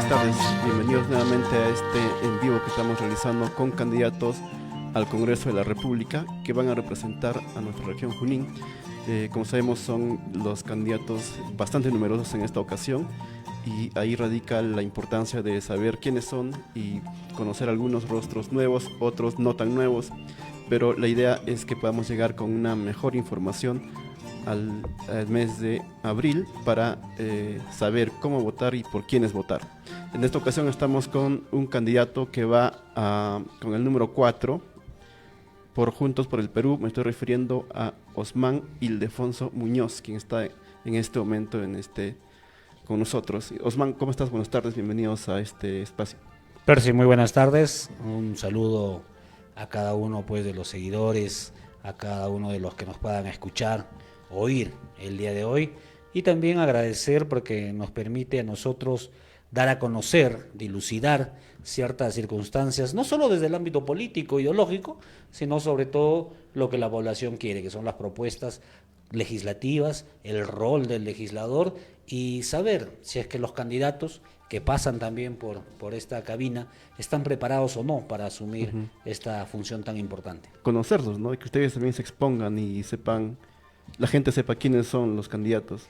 buenas tardes. Bienvenidos nuevamente a este en vivo que estamos realizando con candidatos al Congreso de la República que van a representar a nuestra región Junín. Como sabemos, son los candidatos bastante numerosos en esta ocasión y ahí radica la importancia de saber quiénes son y conocer algunos rostros nuevos, otros no tan nuevos, pero la idea es que podamos llegar con una mejor información al mes de abril para saber cómo votar y por quiénes votar. En esta ocasión estamos con un candidato que va con el número 4 por Juntos por el Perú. Me estoy refiriendo a Osman Ildefonso Muñoz, quien está en este momento con nosotros. Osman, ¿cómo estás? Buenas tardes, bienvenidos a este espacio. Percy, muy buenas tardes. Un saludo a cada uno pues de los seguidores, a cada uno de los que nos puedan escuchar, oír el día de hoy, y también agradecer porque nos permite a nosotros dar a conocer, dilucidar ciertas circunstancias, no solo desde el ámbito político, ideológico, sino sobre todo lo que la población quiere, que son las propuestas legislativas, el rol del legislador y saber si es que los candidatos que pasan también por esta cabina están preparados o no para asumir esta función tan importante. Conocerlos, ¿no? Y que ustedes también se expongan y sepan, la gente sepa quiénes son los candidatos.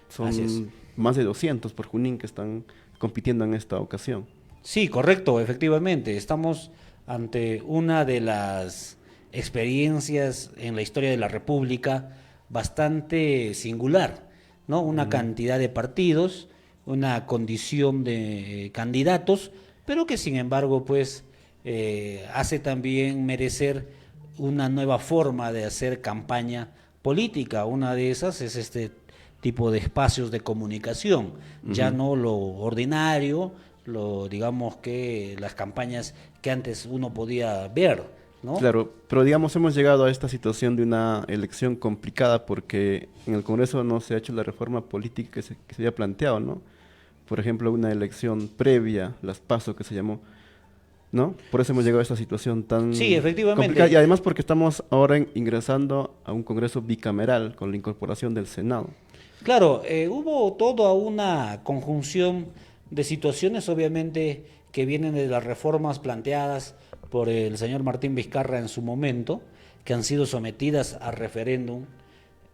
Son más de 200 por Junín que están compitiendo en esta ocasión. Sí, correcto, efectivamente. Estamos ante una de las experiencias en la historia de la República bastante singular, ¿no? Una cantidad de partidos, una condición de candidatos, pero que sin embargo pues hace también merecer una nueva forma de hacer campaña política. Una de esas es este tipo de espacios de comunicación, ya no lo ordinario, digamos que las campañas que antes uno podía ver, ¿no? Claro, pero digamos hemos llegado a esta situación de una elección complicada porque en el Congreso no se ha hecho la reforma política que se había planteado, ¿no? Por ejemplo, una elección previa, las PASO que se llamó, ¿no? Por eso hemos llegado a esta situación tan complicada, y además porque estamos ahora ingresando a un Congreso bicameral con la incorporación del Senado. Claro, hubo toda una conjunción de situaciones, obviamente, que vienen de las reformas planteadas por el señor Martín Vizcarra en su momento, que han sido sometidas a referéndum.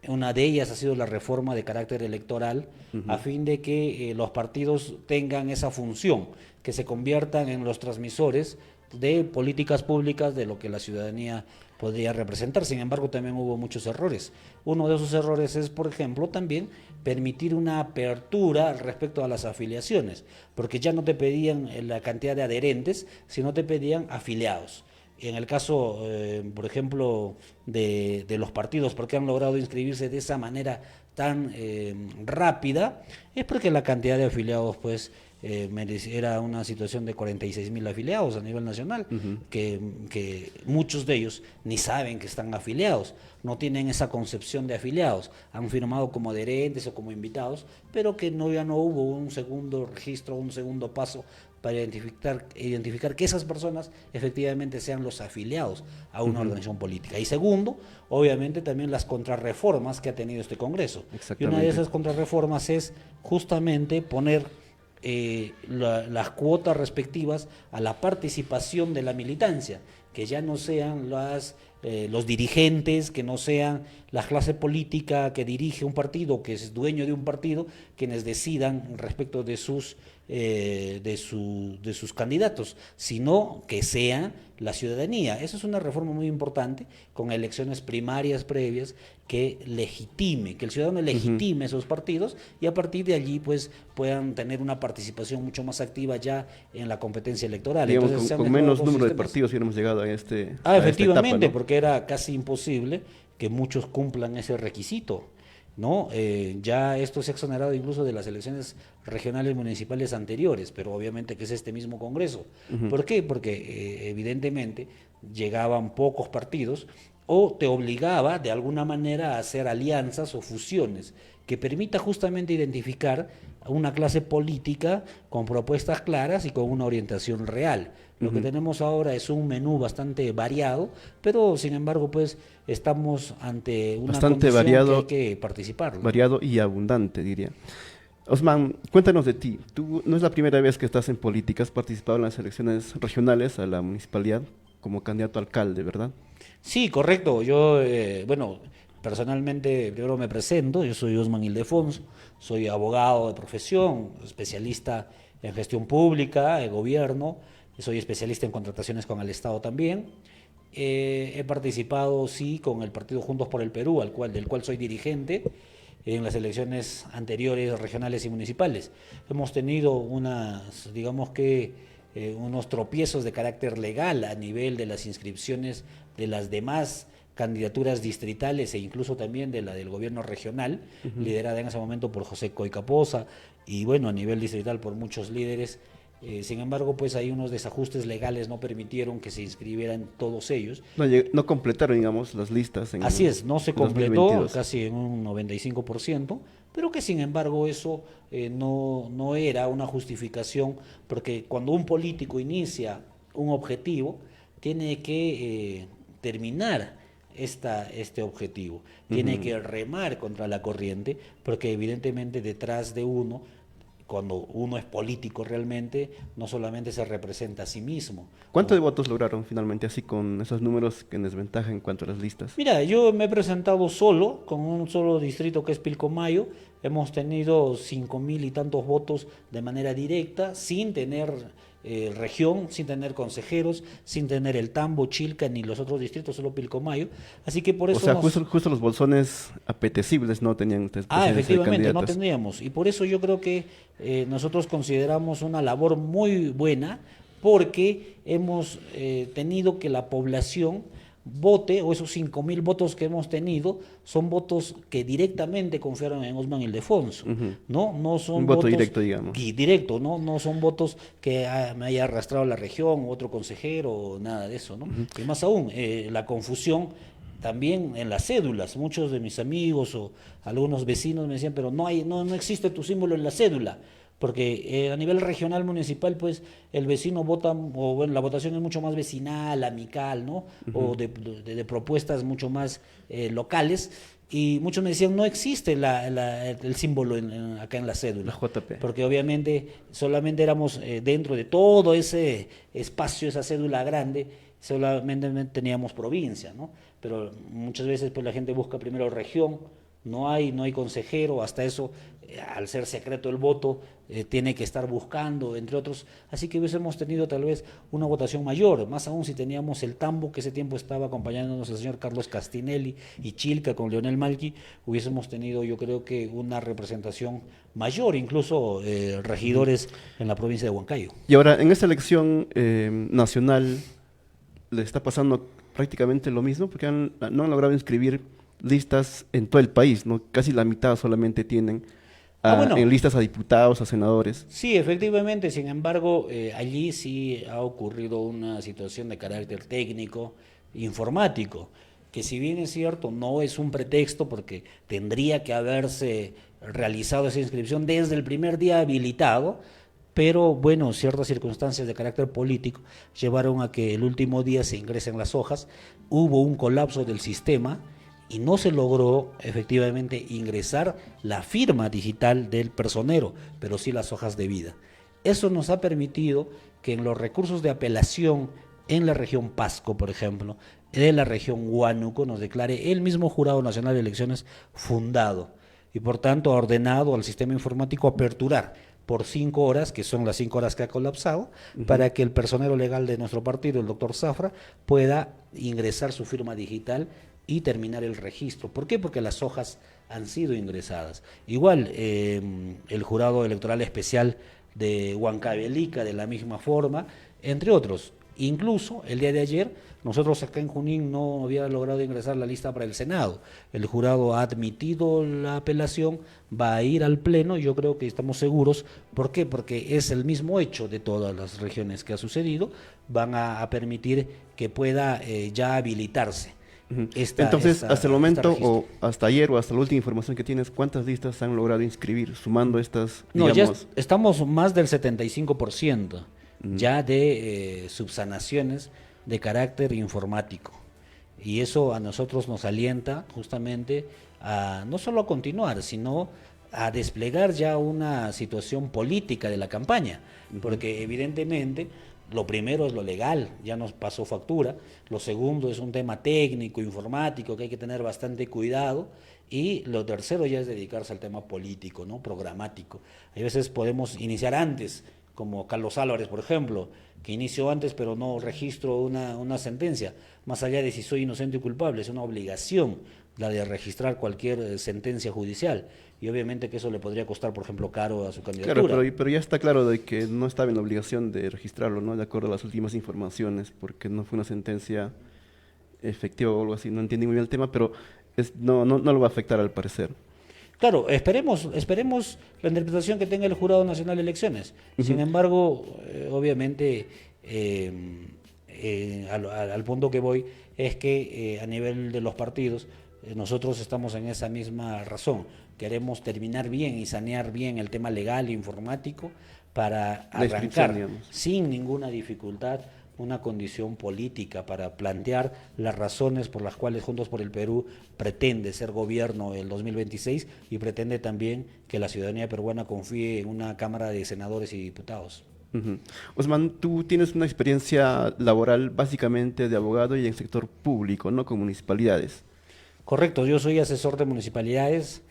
Una de ellas ha sido la reforma de carácter electoral, a fin de que los partidos tengan esa función, que se conviertan en los transmisores de políticas públicas de lo que la ciudadanía podría representar. Sin embargo, también hubo muchos errores. Uno de esos errores es, por ejemplo, también permitir una apertura respecto a las afiliaciones, porque ya no te pedían la cantidad de adherentes, sino te pedían afiliados. En el caso, por ejemplo, de los partidos, ¿por qué han logrado inscribirse de esa manera tan rápida? Es porque la cantidad de afiliados, pues, era una situación de 46.000 afiliados a nivel nacional, que muchos de ellos ni saben que están afiliados, no tienen esa concepción de afiliados, han firmado como adherentes o como invitados, pero que ya no hubo un segundo registro, un segundo paso para identificar que esas personas efectivamente sean los afiliados a una organización política. Y segundo, obviamente también las contrarreformas que ha tenido este Congreso. Y una de esas contrarreformas es justamente poner las cuotas respectivas a la participación de la militancia, que ya no sean los dirigentes, que no sean la clase política que dirige un partido, que es dueño de un partido, quienes decidan respecto de sus candidatos, sino que sea la ciudadanía. Esa es una reforma muy importante, con elecciones primarias previas, que el ciudadano legitime esos partidos y a partir de allí pues puedan tener una participación mucho más activa ya en la competencia electoral. Digamos, entonces, con menos número de partidos hubiéramos llegado a efectivamente, esta etapa, ¿no? Porque era casi imposible que muchos cumplan ese requisito, ¿no? Ya esto se ha exonerado incluso de las elecciones regionales municipales anteriores, pero obviamente que es este mismo Congreso. ¿Por qué? Porque evidentemente llegaban pocos partidos o te obligaba de alguna manera a hacer alianzas o fusiones que permita justamente identificar a una clase política con propuestas claras y con una orientación real. Lo que tenemos ahora es un menú bastante variado, pero sin embargo pues estamos ante una bastante condición variado, que hay que participar, ¿no? Variado y abundante, diría. Osman, cuéntanos de ti. Tú no es la primera vez que estás en política, has participado en las elecciones regionales a la municipalidad como candidato a alcalde, ¿verdad? Sí, correcto. Yo, bueno, personalmente primero me presento, yo soy Osman Ildefonso, soy abogado de profesión, especialista en gestión pública, en gobierno, soy especialista en contrataciones con el Estado también. He participado, sí, con el partido Juntos por el Perú, del cual soy dirigente en las elecciones anteriores regionales y municipales. Hemos tenido digamos que, unos tropiezos de carácter legal a nivel de las inscripciones de las demás candidaturas distritales e incluso también de la del gobierno regional, liderada en ese momento por José Coicaposa y bueno, a nivel distrital por muchos líderes. Sin embargo, pues hay unos desajustes legales no permitieron que se inscribieran todos ellos. No completaron, digamos, las listas Así es, no se en completó 2022. casi en un 95%, pero que sin embargo eso no era una justificación, porque cuando un político inicia un objetivo, tiene que terminar este objetivo, tiene que remar contra la corriente, porque evidentemente detrás de uno, cuando uno es político realmente, no solamente se representa a sí mismo. ¿Cuánto de votos lograron finalmente, así con esos números en desventaja en cuanto a las listas? Mira, yo me he presentado solo, con un solo distrito que es Pilcomayo. Hemos tenido 5.000 y tantos votos de manera directa, sin tener región, sin tener consejeros, sin tener el Tambo, Chilca, ni los otros distritos, solo Pilcomayo. Así que por O eso sea, justo los bolsones apetecibles no tenían ustedes presencia de efectivamente, no candidatas. tendríamos. Y por eso yo creo que nosotros consideramos una labor muy buena, porque hemos tenido que la población vote, o esos 5.000 votos que hemos tenido, son votos que directamente confiaron en Osman Ildefonso, no son Un voto votos directo, digamos. directo, no son votos que me haya arrastrado la región, u otro consejero, o nada de eso, ¿no? Y más aún, la confusión también en las cédulas. Muchos de mis amigos o algunos vecinos me decían, pero no existe tu símbolo en la cédula, porque a nivel regional municipal, pues el vecino vota, o bueno, la votación es mucho más vecinal, amical, ¿no? O de propuestas mucho más locales. Y muchos me decían, no existe el símbolo acá en la cédula. La JP. Porque obviamente solamente éramos dentro de todo ese espacio, esa cédula grande, solamente teníamos provincia, ¿no? Pero muchas veces pues la gente busca primero región, no hay consejero, hasta eso, al ser secreto el voto, tiene que estar buscando, entre otros, así que hubiésemos tenido tal vez una votación mayor, más aún si teníamos el Tambo, que ese tiempo estaba acompañándonos el señor Carlos Castinelli, y Chilca con Leonel Malqui, hubiésemos tenido yo creo que una representación mayor, incluso regidores en la provincia de Huancayo. Y ahora, en esta elección nacional, le está pasando prácticamente lo mismo, porque no han logrado inscribir listas en todo el país, ¿no? Casi la mitad solamente tienen bueno, en listas a diputados, a senadores. sí, efectivamente, sin embargo, allí sí ha ocurrido una situación de carácter técnico, informático, que si bien es cierto, no es un pretexto porque tendría que haberse realizado esa inscripción desde el primer día habilitado, pero bueno, ciertas circunstancias de carácter político llevaron a que el último día se ingresen las hojas, hubo un colapso del sistema y no se logró efectivamente ingresar la firma digital del personero, pero sí las hojas de vida. Eso nos ha permitido que en los recursos de apelación en la región Pasco, por ejemplo, de la región Huánuco, nos declare el mismo Jurado Nacional de Elecciones fundado y por tanto ha ordenado al sistema informático aperturar por 5 horas, que son las 5 horas que ha colapsado, para que el personero legal de nuestro partido, el doctor Zafra, pueda ingresar su firma digital y terminar el registro. ¿Por qué? Porque las hojas han sido ingresadas. Igual, el Jurado Electoral Especial de Huancavelica, de la misma forma, entre otros. Incluso el día de ayer, nosotros acá en Junín no había logrado ingresar la lista para el Senado. El jurado ha admitido la apelación, va a ir al Pleno, yo creo que estamos seguros. ¿Por qué? Porque es el mismo hecho de todas las regiones que ha sucedido, van a permitir que pueda ya habilitarse. Entonces, hasta el momento, o hasta ayer, o hasta la última información que tienes, ¿cuántas listas han logrado inscribir, sumando estas, digamos? No, ya estamos más del 75% ya de subsanaciones de carácter informático. Y eso a nosotros nos alienta justamente a no solo a continuar, sino a desplegar ya una situación política de la campaña, porque evidentemente lo primero es lo legal, ya nos pasó factura, lo segundo es un tema técnico, informático, que hay que tener bastante cuidado, y lo tercero ya es dedicarse al tema político, ¿no? Programático. A veces podemos iniciar antes, como Carlos Álvarez, por ejemplo, que inició antes pero no registro una sentencia, más allá de si soy inocente o culpable, es una obligación la de registrar cualquier sentencia judicial, y obviamente que eso le podría costar, por ejemplo, caro a su candidatura. Claro, pero ya está claro de que no estaba en la obligación de registrarlo, ¿no? De acuerdo a las últimas informaciones, porque no fue una sentencia efectiva o algo así, no entiendo muy bien el tema, pero no lo va a afectar al parecer. Claro, esperemos la interpretación que tenga el Jurado Nacional de Elecciones. Sin embargo, obviamente, al punto que voy es que a nivel de los partidos, nosotros estamos en esa misma razón. Queremos terminar bien y sanear bien el tema legal e informático para arrancar sin ninguna dificultad una condición política, para plantear las razones por las cuales Juntos por el Perú pretende ser gobierno el 2026 y pretende también que la ciudadanía peruana confíe en una Cámara de Senadores y Diputados. Osman, tú tienes una experiencia laboral básicamente de abogado y en el sector público, no con municipalidades. Correcto, yo soy asesor de municipalidades,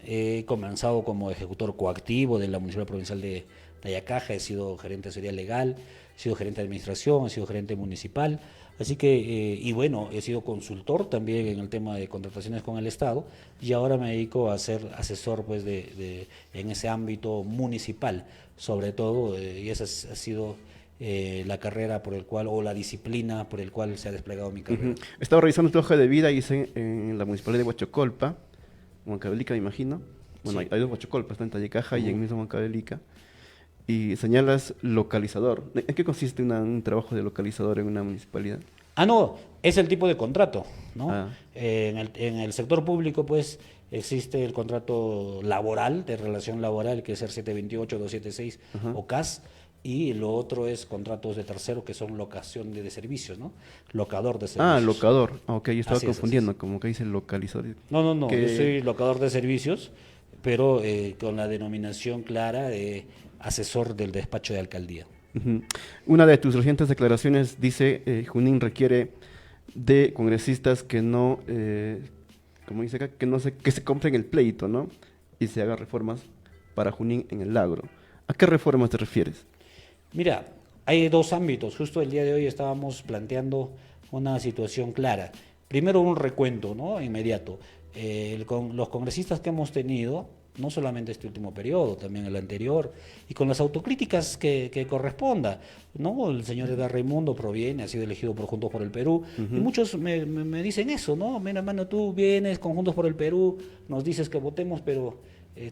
he comenzado como ejecutor coactivo de la Municipalidad Provincial de Ayacaja, he sido gerente de asesoría legal, he sido gerente de administración, he sido gerente municipal, así que, y bueno, he sido consultor también en el tema de contrataciones con el Estado, y ahora me dedico a ser asesor pues en ese ámbito municipal, sobre todo, y esa ha sido la carrera por el cual, o la disciplina por el cual se ha desplegado mi carrera. Estaba revisando tu hoja de vida y dice en la Municipalidad de Huachocolpa, Huancavelica me imagino, bueno, Sí. hay dos Huachocolpas, está en Tallecaja y en mismo Huancavelica, y señalas localizador. ¿En qué consiste un trabajo de localizador en una municipalidad? No, es el tipo de contrato, ¿no? Ah. En el sector público, pues, existe el contrato laboral, de relación laboral, que es el 728-276 o CAS, y lo otro es contratos de tercero, que son locación de servicios, ¿no? Locador de servicios. Locador. Ok, yo estaba Así es, confundiendo, como que dice localizador. No, Que- yo soy locador de servicios, pero con la denominación clara de asesor del despacho de alcaldía. Una de tus recientes declaraciones dice, Junín requiere de congresistas que no, como dice acá, que se compren el pleito, ¿no? Y se hagan reformas para Junín en el Agro. ¿A qué reformas te refieres? Mira, hay dos ámbitos. Justo el día de hoy estábamos planteando una situación clara. Primero un recuento, ¿no? Inmediato. Con los congresistas que hemos tenido, no solamente este último periodo, también el anterior, y con las autocríticas que corresponda, ¿no? El señor Edgar Raimundo proviene, ha sido elegido por Juntos por el Perú, y muchos me dicen eso, ¿no? Mira, hermano, tú vienes con Juntos por el Perú, nos dices que votemos, pero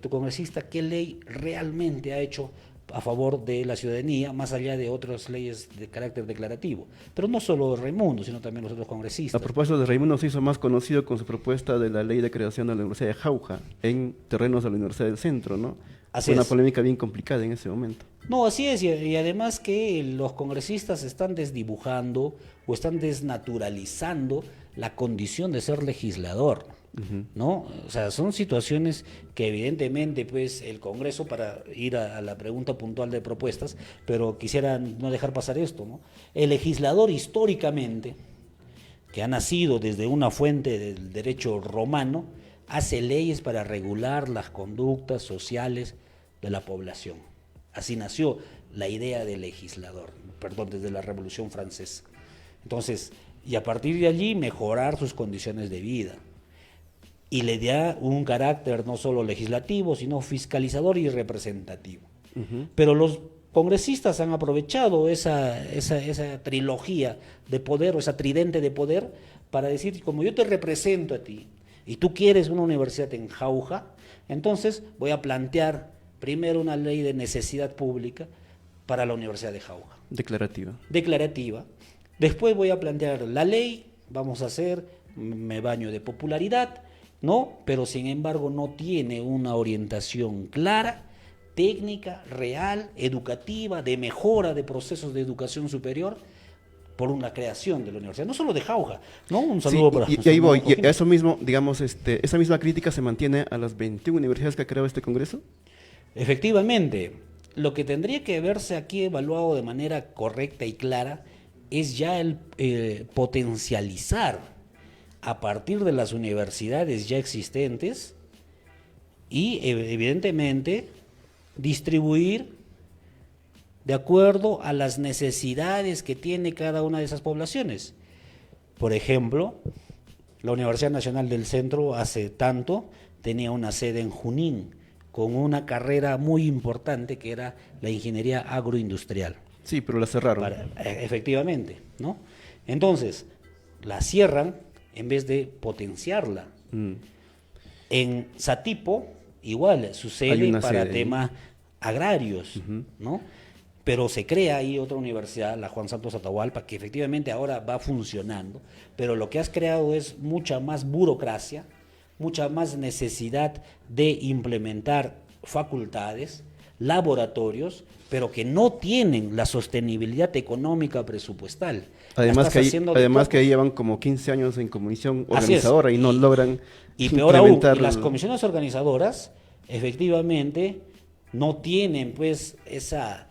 tu congresista, ¿qué ley realmente ha hecho a favor de la ciudadanía, más allá de otras leyes de carácter declarativo? Pero no solo Raimundo, sino también los otros congresistas. A propósito de Raimundo, se hizo más conocido con su propuesta de la ley de creación de la Universidad de Jauja en terrenos de la Universidad del Centro, ¿no? Así Fue una es. polémica bien complicada en ese momento. No, así es, y además que los congresistas están desdibujando o están desnaturalizando la condición de ser legislador, ¿no? O sea, son situaciones que evidentemente, pues, el Congreso, para ir a la pregunta puntual de propuestas, pero quisiera no dejar pasar esto, ¿no? El legislador históricamente, que ha nacido desde una fuente del derecho romano, hace leyes para regular las conductas sociales de la población. Así nació la idea del legislador, perdón, desde la Revolución Francesa. Entonces, y a partir de allí mejorar sus condiciones de vida. Y le da un carácter no solo legislativo, sino fiscalizador y representativo. Pero los congresistas han aprovechado esa trilogía de poder, o esa tridente de poder, para decir, como yo te represento a ti, y tú quieres una universidad en Jauja, entonces voy a plantear primero una ley de necesidad pública para la Universidad de Jauja. Declarativa. Después voy a plantear la ley, vamos a hacer, me baño de popularidad, ¿no? Pero sin embargo no tiene una orientación clara, técnica, real, educativa, de mejora de procesos de educación superior por una creación de la universidad, no solo de Jauja, ¿no? Un saludo para y José ahí voy, Manuel y Cojín. a eso mismo, digamos, esa misma crítica se mantiene a las 21 universidades que ha creado este Congreso. Efectivamente, lo que tendría que verse aquí evaluado de manera correcta y clara es ya el potencializar a partir de las universidades ya existentes y evidentemente distribuir de acuerdo a las necesidades que tiene cada una de esas poblaciones. Por ejemplo, la Universidad Nacional del Centro hace tanto tenía una sede en Junín con una carrera muy importante que era la ingeniería agroindustrial. Sí, pero la cerraron. Efectivamente, ¿no? Entonces, la cierran en vez de potenciarla. Mm. En Satipo, igual, Hay sucede una para sede ahí. temas agrarios, ¿no? Pero se crea ahí otra universidad, la Juan Santos Atahualpa, que efectivamente ahora va funcionando, pero lo que has creado es mucha más burocracia, mucha más necesidad de implementar facultades, laboratorios, pero que no tienen la sostenibilidad económica presupuestal. La Además estás que, haciendo de además que ahí pocos. llevan como 15 años en comisión Así es. organizadora y no logran Y peor aún, implementar y las comisiones organizadoras efectivamente no tienen pues esa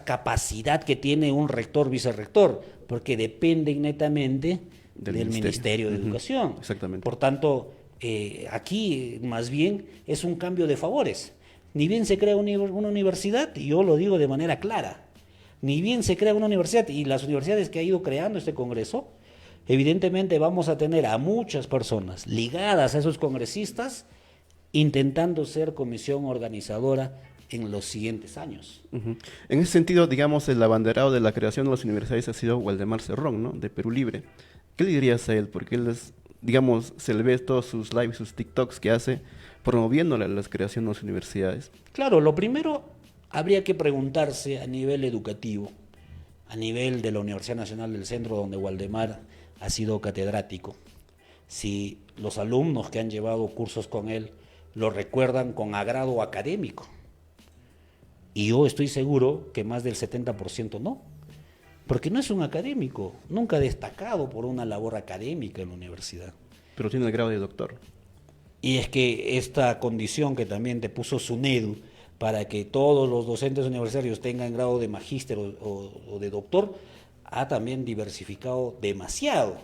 capacidad que tiene un rector, vicerrector, porque dependen netamente del Ministerio de Ujú. Educación. Exactamente. Por tanto, aquí más bien es un cambio de favores. Ni bien se crea una universidad, y yo lo digo de manera clara, ni bien se crea una universidad, y las universidades que ha ido creando este Congreso, evidentemente vamos a tener a muchas personas ligadas a esos congresistas intentando ser comisión organizadora en los siguientes años. Ujú. En ese sentido, digamos, el abanderado de la creación de las universidades ha sido Waldemar Cerrón, ¿no? De Perú Libre. ¿Qué le dirías a él? Porque él es, digamos, se le ve todos sus lives, sus TikToks que hace promoviendo la creación de las universidades. Claro, lo primero habría que preguntarse a nivel educativo, a nivel de la Universidad Nacional del Centro, donde Waldemar ha sido catedrático, si los alumnos que han llevado cursos con él lo recuerdan con agrado académico. Y yo estoy seguro que más del 70% no, porque no es un académico, nunca ha destacado por una labor académica en la universidad. Pero tiene el grado de doctor. Y es que esta condición que también te puso SUNEDU para que todos los docentes universitarios tengan grado de magíster o de doctor, ha también diversificado demasiado.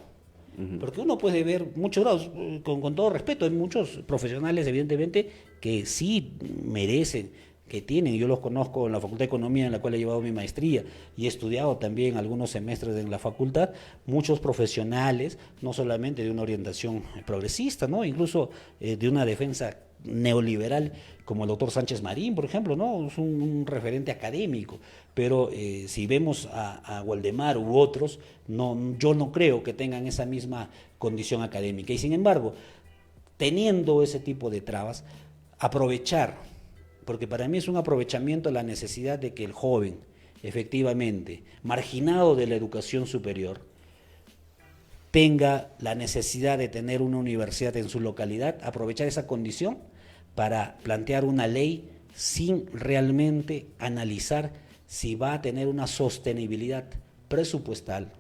Porque uno puede ver muchos grados, con todo respeto, hay muchos profesionales evidentemente que sí merecen, que tienen, yo los conozco en la Facultad de Economía en la cual he llevado mi maestría y he estudiado también algunos semestres en la facultad, muchos profesionales, no solamente de una orientación progresista, ¿no? Incluso de una defensa neoliberal como el doctor Sánchez Marín, por ejemplo, ¿no? Es un referente académico, pero si vemos a Waldemar u otros, yo no creo que tengan esa misma condición académica y sin embargo, teniendo ese tipo de trabas, aprovechar, porque para mí es un aprovechamiento la necesidad de que el joven, efectivamente, marginado de la educación superior, tenga la necesidad de tener una universidad en su localidad, aprovechar esa condición para plantear una ley sin realmente analizar si va a tener una sostenibilidad presupuestal,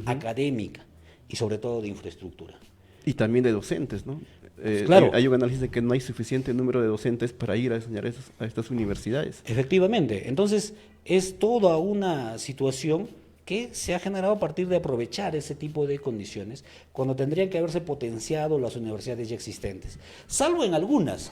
académica y sobre todo de infraestructura. Y también de docentes, ¿no? Claro. Hay un análisis de que no hay suficiente número de docentes para ir a enseñar a estas universidades. Efectivamente, entonces es toda una situación que se ha generado a partir de aprovechar ese tipo de condiciones cuando tendrían que haberse potenciado las universidades ya existentes, salvo en algunas,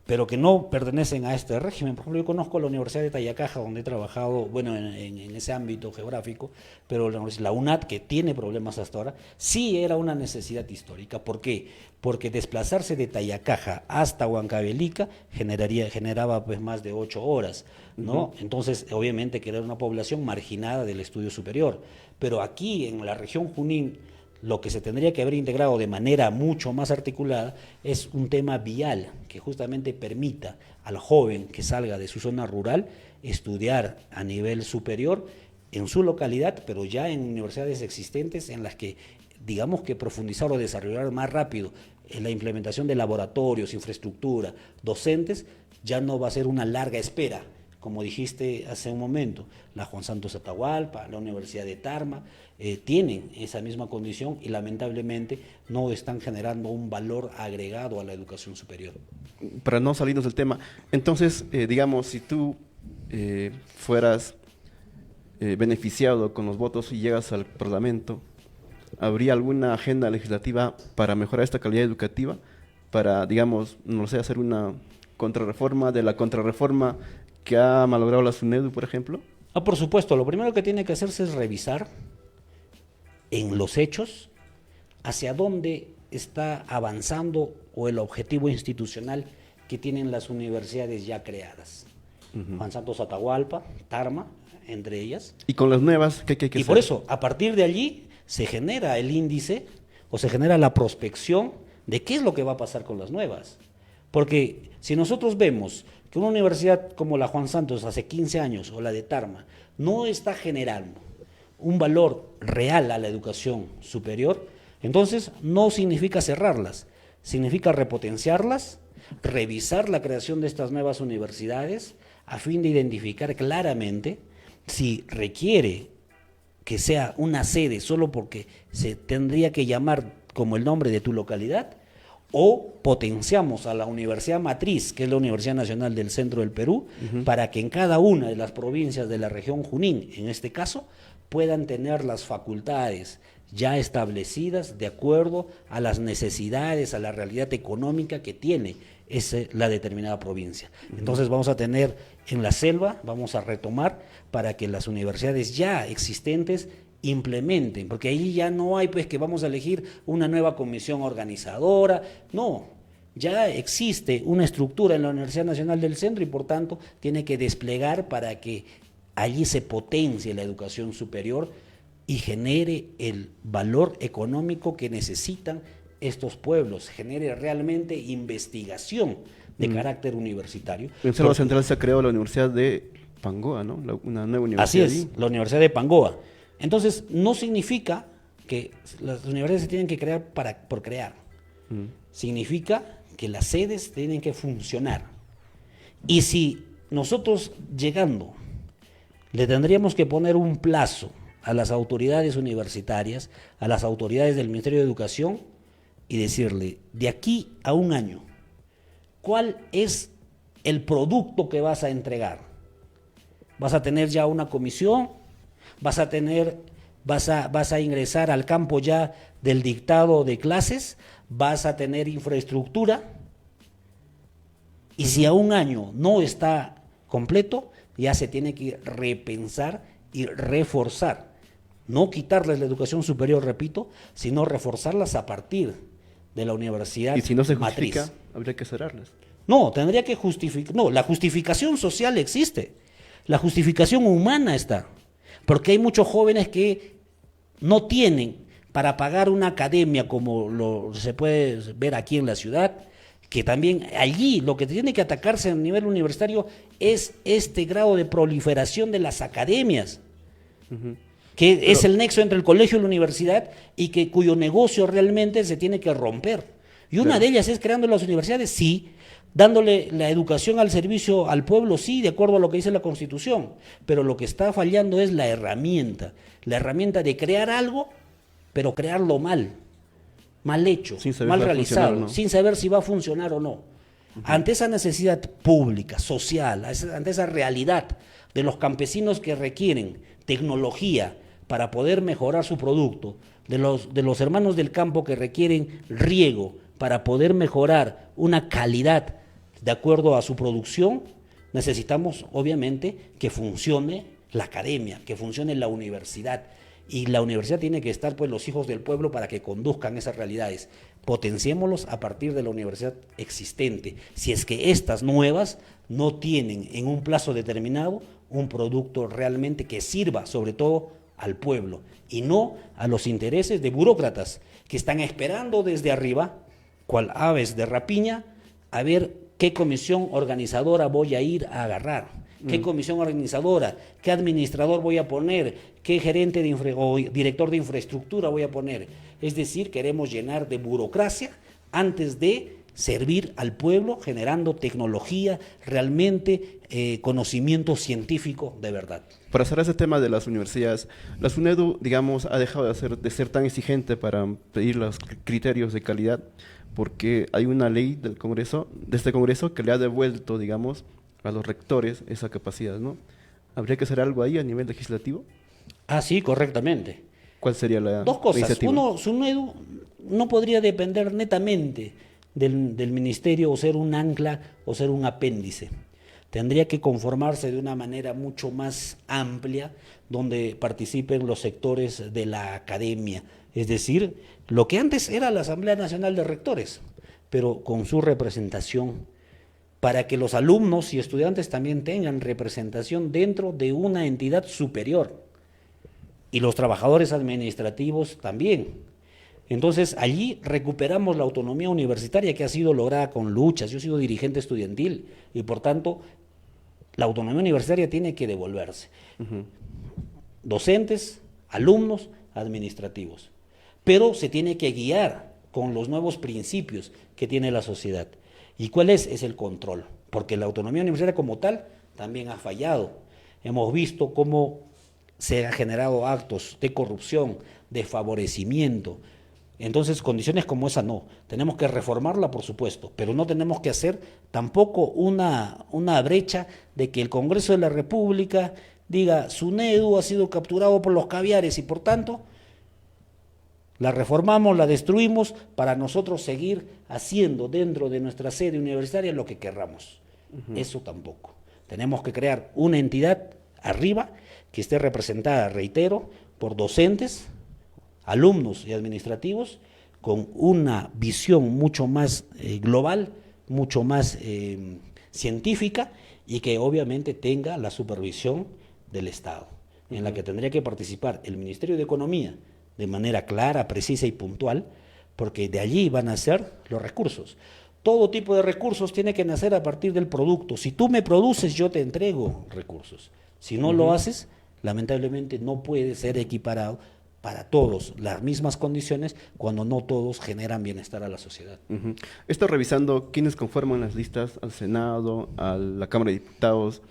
pero que no pertenecen a este régimen. Por ejemplo, yo conozco la Universidad de Tayacaja, donde he trabajado, bueno, en ese ámbito geográfico, pero la UNAT, que tiene problemas hasta ahora, sí era una necesidad histórica. ¿Por qué? Porque desplazarse de Tayacaja hasta Huancavelica generaba pues más de 8 horas, ¿no? Entonces, obviamente, que era una población marginada del estudio superior. Pero aquí, en la región Junín, lo que se tendría que haber integrado de manera mucho más articulada es un tema vial que justamente permita al joven que salga de su zona rural estudiar a nivel superior en su localidad, pero ya en universidades existentes en las que digamos que profundizar o desarrollar más rápido en la implementación de laboratorios, infraestructura, docentes, ya no va a ser una larga espera como dijiste hace un momento, la Juan Santos Atahualpa, la Universidad de Tarma, tienen esa misma condición y lamentablemente no están generando un valor agregado a la educación superior. Para no salirnos del tema, entonces, digamos, si tú fueras beneficiado con los votos y llegas al Parlamento, ¿habría alguna agenda legislativa para mejorar esta calidad educativa? Para, digamos, no sé, hacer una contrarreforma de la contrarreforma que ha malogrado la SUNEDU, por ejemplo. Por supuesto, lo primero que tiene que hacerse es revisar en los hechos hacia dónde está avanzando o el objetivo institucional que tienen las universidades ya creadas. Juan Santos Atahualpa, Tarma, entre ellas. Y con las nuevas, ¿qué hay que hacer? Y por eso, a partir de allí, se genera el índice o se genera la prospección de qué es lo que va a pasar con las nuevas. Porque si nosotros vemos que una universidad como la Juan Santos hace 15 años o la de Tarma no está generando un valor real a la educación superior, entonces no significa cerrarlas, significa repotenciarlas, revisar la creación de estas nuevas universidades a fin de identificar claramente si requiere que sea una sede solo porque se tendría que llamar como el nombre de tu localidad, o potenciamos a la universidad matriz, que es la Universidad Nacional del Centro del Perú, para que en cada una de las provincias de la región Junín, en este caso, puedan tener las facultades ya establecidas de acuerdo a las necesidades, a la realidad económica que tiene la determinada provincia. Entonces vamos a tener en la selva, vamos a retomar para que las universidades ya existentes implementen, porque ahí ya no hay pues que vamos a elegir una nueva comisión organizadora, no, ya existe una estructura en la Universidad Nacional del Centro y por tanto tiene que desplegar para que allí se potencie la educación superior y genere el valor económico que necesitan estos pueblos, genere realmente investigación de carácter universitario. En Selva Central se ha creado la Universidad de Pangoa, ¿no? Una nueva universidad. Así es, allí. la Universidad de Pangoa. Entonces, no significa que las universidades se tienen que crear por crear. Significa que las sedes tienen que funcionar. Y si nosotros llegando le tendríamos que poner un plazo a las autoridades universitarias, a las autoridades del Ministerio de Educación y decirle, de aquí a un año, ¿cuál es el producto que vas a entregar? ¿Vas a tener ya una comisión? ¿Vas a ingresar al campo ya del dictado de clases? ¿Vas a tener infraestructura? Y si a un año no está completo, ya se tiene que repensar y reforzar. No quitarles la educación superior, repito, sino reforzarlas a partir de la universidad matriz. Y si no se justifica, habría que cerrarlas. No, tendría que justificar. No, la justificación social existe. La justificación humana está. Porque hay muchos jóvenes que no tienen para pagar una academia como se puede ver aquí en la ciudad, que también allí lo que tiene que atacarse a nivel universitario es este grado de proliferación de las academias, que es el nexo entre el colegio y la universidad y cuyo negocio realmente se tiene que romper. Y una de ellas es creando las universidades, sí, dándole la educación al servicio al pueblo, sí, de acuerdo a lo que dice la Constitución, pero lo que está fallando es la herramienta de crear algo, pero crearlo mal hecho, mal realizado, ¿no? Sin saber si va a funcionar o no. Ante esa necesidad pública, social, ante esa realidad de los campesinos que requieren tecnología para poder mejorar su producto, de los hermanos del campo que requieren riego para poder mejorar una calidad de acuerdo a su producción, necesitamos obviamente que funcione la academia, que funcione la universidad. Y la universidad tiene que estar, pues, los hijos del pueblo para que conduzcan esas realidades. Potenciémoslos a partir de la universidad existente. Si es que estas nuevas no tienen en un plazo determinado un producto realmente que sirva, sobre todo, al pueblo y no a los intereses de burócratas que están esperando desde arriba, cual aves de rapiña, a ver qué comisión organizadora voy a ir a agarrar. ¿Qué comisión organizadora? ¿Qué administrador voy a poner? ¿Qué gerente o director de infraestructura voy a poner? Es decir, queremos llenar de burocracia antes de servir al pueblo generando tecnología, realmente conocimiento científico de verdad. Para cerrar ese tema de las universidades, la SUNEDU, digamos, ha dejado de ser tan exigente para pedir los criterios de calidad, porque hay una ley del Congreso, de este Congreso, que le ha devuelto, digamos, a los rectores esa capacidad, ¿no? ¿Habría que hacer algo ahí a nivel legislativo? Ah, sí, correctamente. ¿Cuál sería la Dos cosas. iniciativa? Uno, SUNEDU no podría depender netamente del ministerio o ser un ancla o ser un apéndice. Tendría que conformarse de una manera mucho más amplia, donde participen los sectores de la academia, es decir, lo que antes era la Asamblea Nacional de Rectores, pero con su representación, para que los alumnos y estudiantes también tengan representación dentro de una entidad superior, y los trabajadores administrativos también. Entonces allí recuperamos la autonomía universitaria que ha sido lograda con luchas. Yo he sido dirigente estudiantil y por tanto la autonomía universitaria tiene que devolverse. Docentes, alumnos, administrativos. Pero se tiene que guiar con los nuevos principios que tiene la sociedad. ¿Y cuál es? Es el control. Porque la autonomía universitaria como tal también ha fallado. Hemos visto cómo se han generado actos de corrupción, de favorecimiento. Entonces, condiciones como esa no. Tenemos que reformarla, por supuesto, pero no tenemos que hacer tampoco una brecha de que el Congreso de la República diga, SUNEDU ha sido capturado por los caviares y por tanto la reformamos, la destruimos para nosotros seguir haciendo dentro de nuestra sede universitaria lo que querramos. Eso tampoco. Tenemos que crear una entidad arriba que esté representada, reitero, por docentes, alumnos y administrativos, con una visión mucho más global, mucho más científica y que obviamente tenga la supervisión del Estado, en la que tendría que participar el Ministerio de Economía de manera clara, precisa y puntual, porque de allí van a ser los recursos. Todo tipo de recursos tiene que nacer a partir del producto. Si tú me produces, yo te entrego recursos. Si no lo haces, lamentablemente no puede ser equiparado para todos las mismas condiciones cuando no todos generan bienestar a la sociedad. He estado revisando quiénes conforman las listas al Senado, a la Cámara de Diputados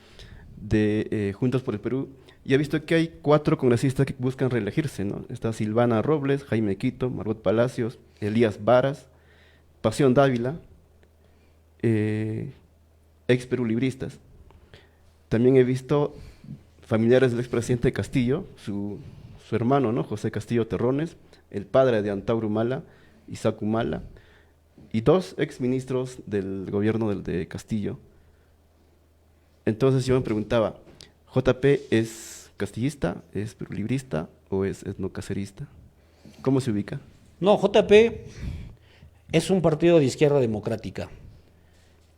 de Juntos por el Perú, y he visto que hay 4 congresistas que buscan reelegirse, ¿no? Está Silvana Robles, Jaime Quito, Margot Palacios, Elías Varas, Pasión Dávila, ex perulibristas. También he visto familiares del expresidente Castillo, su hermano, ¿no? José Castillo Terrones, el padre de Antauro Humala, Isaac Humala, y 2 exministros del gobierno de Castillo. Entonces yo me preguntaba, ¿JP es castillista, es perulibrista o es etnocacerista? ¿Cómo se ubica? No, JP es un partido de izquierda democrática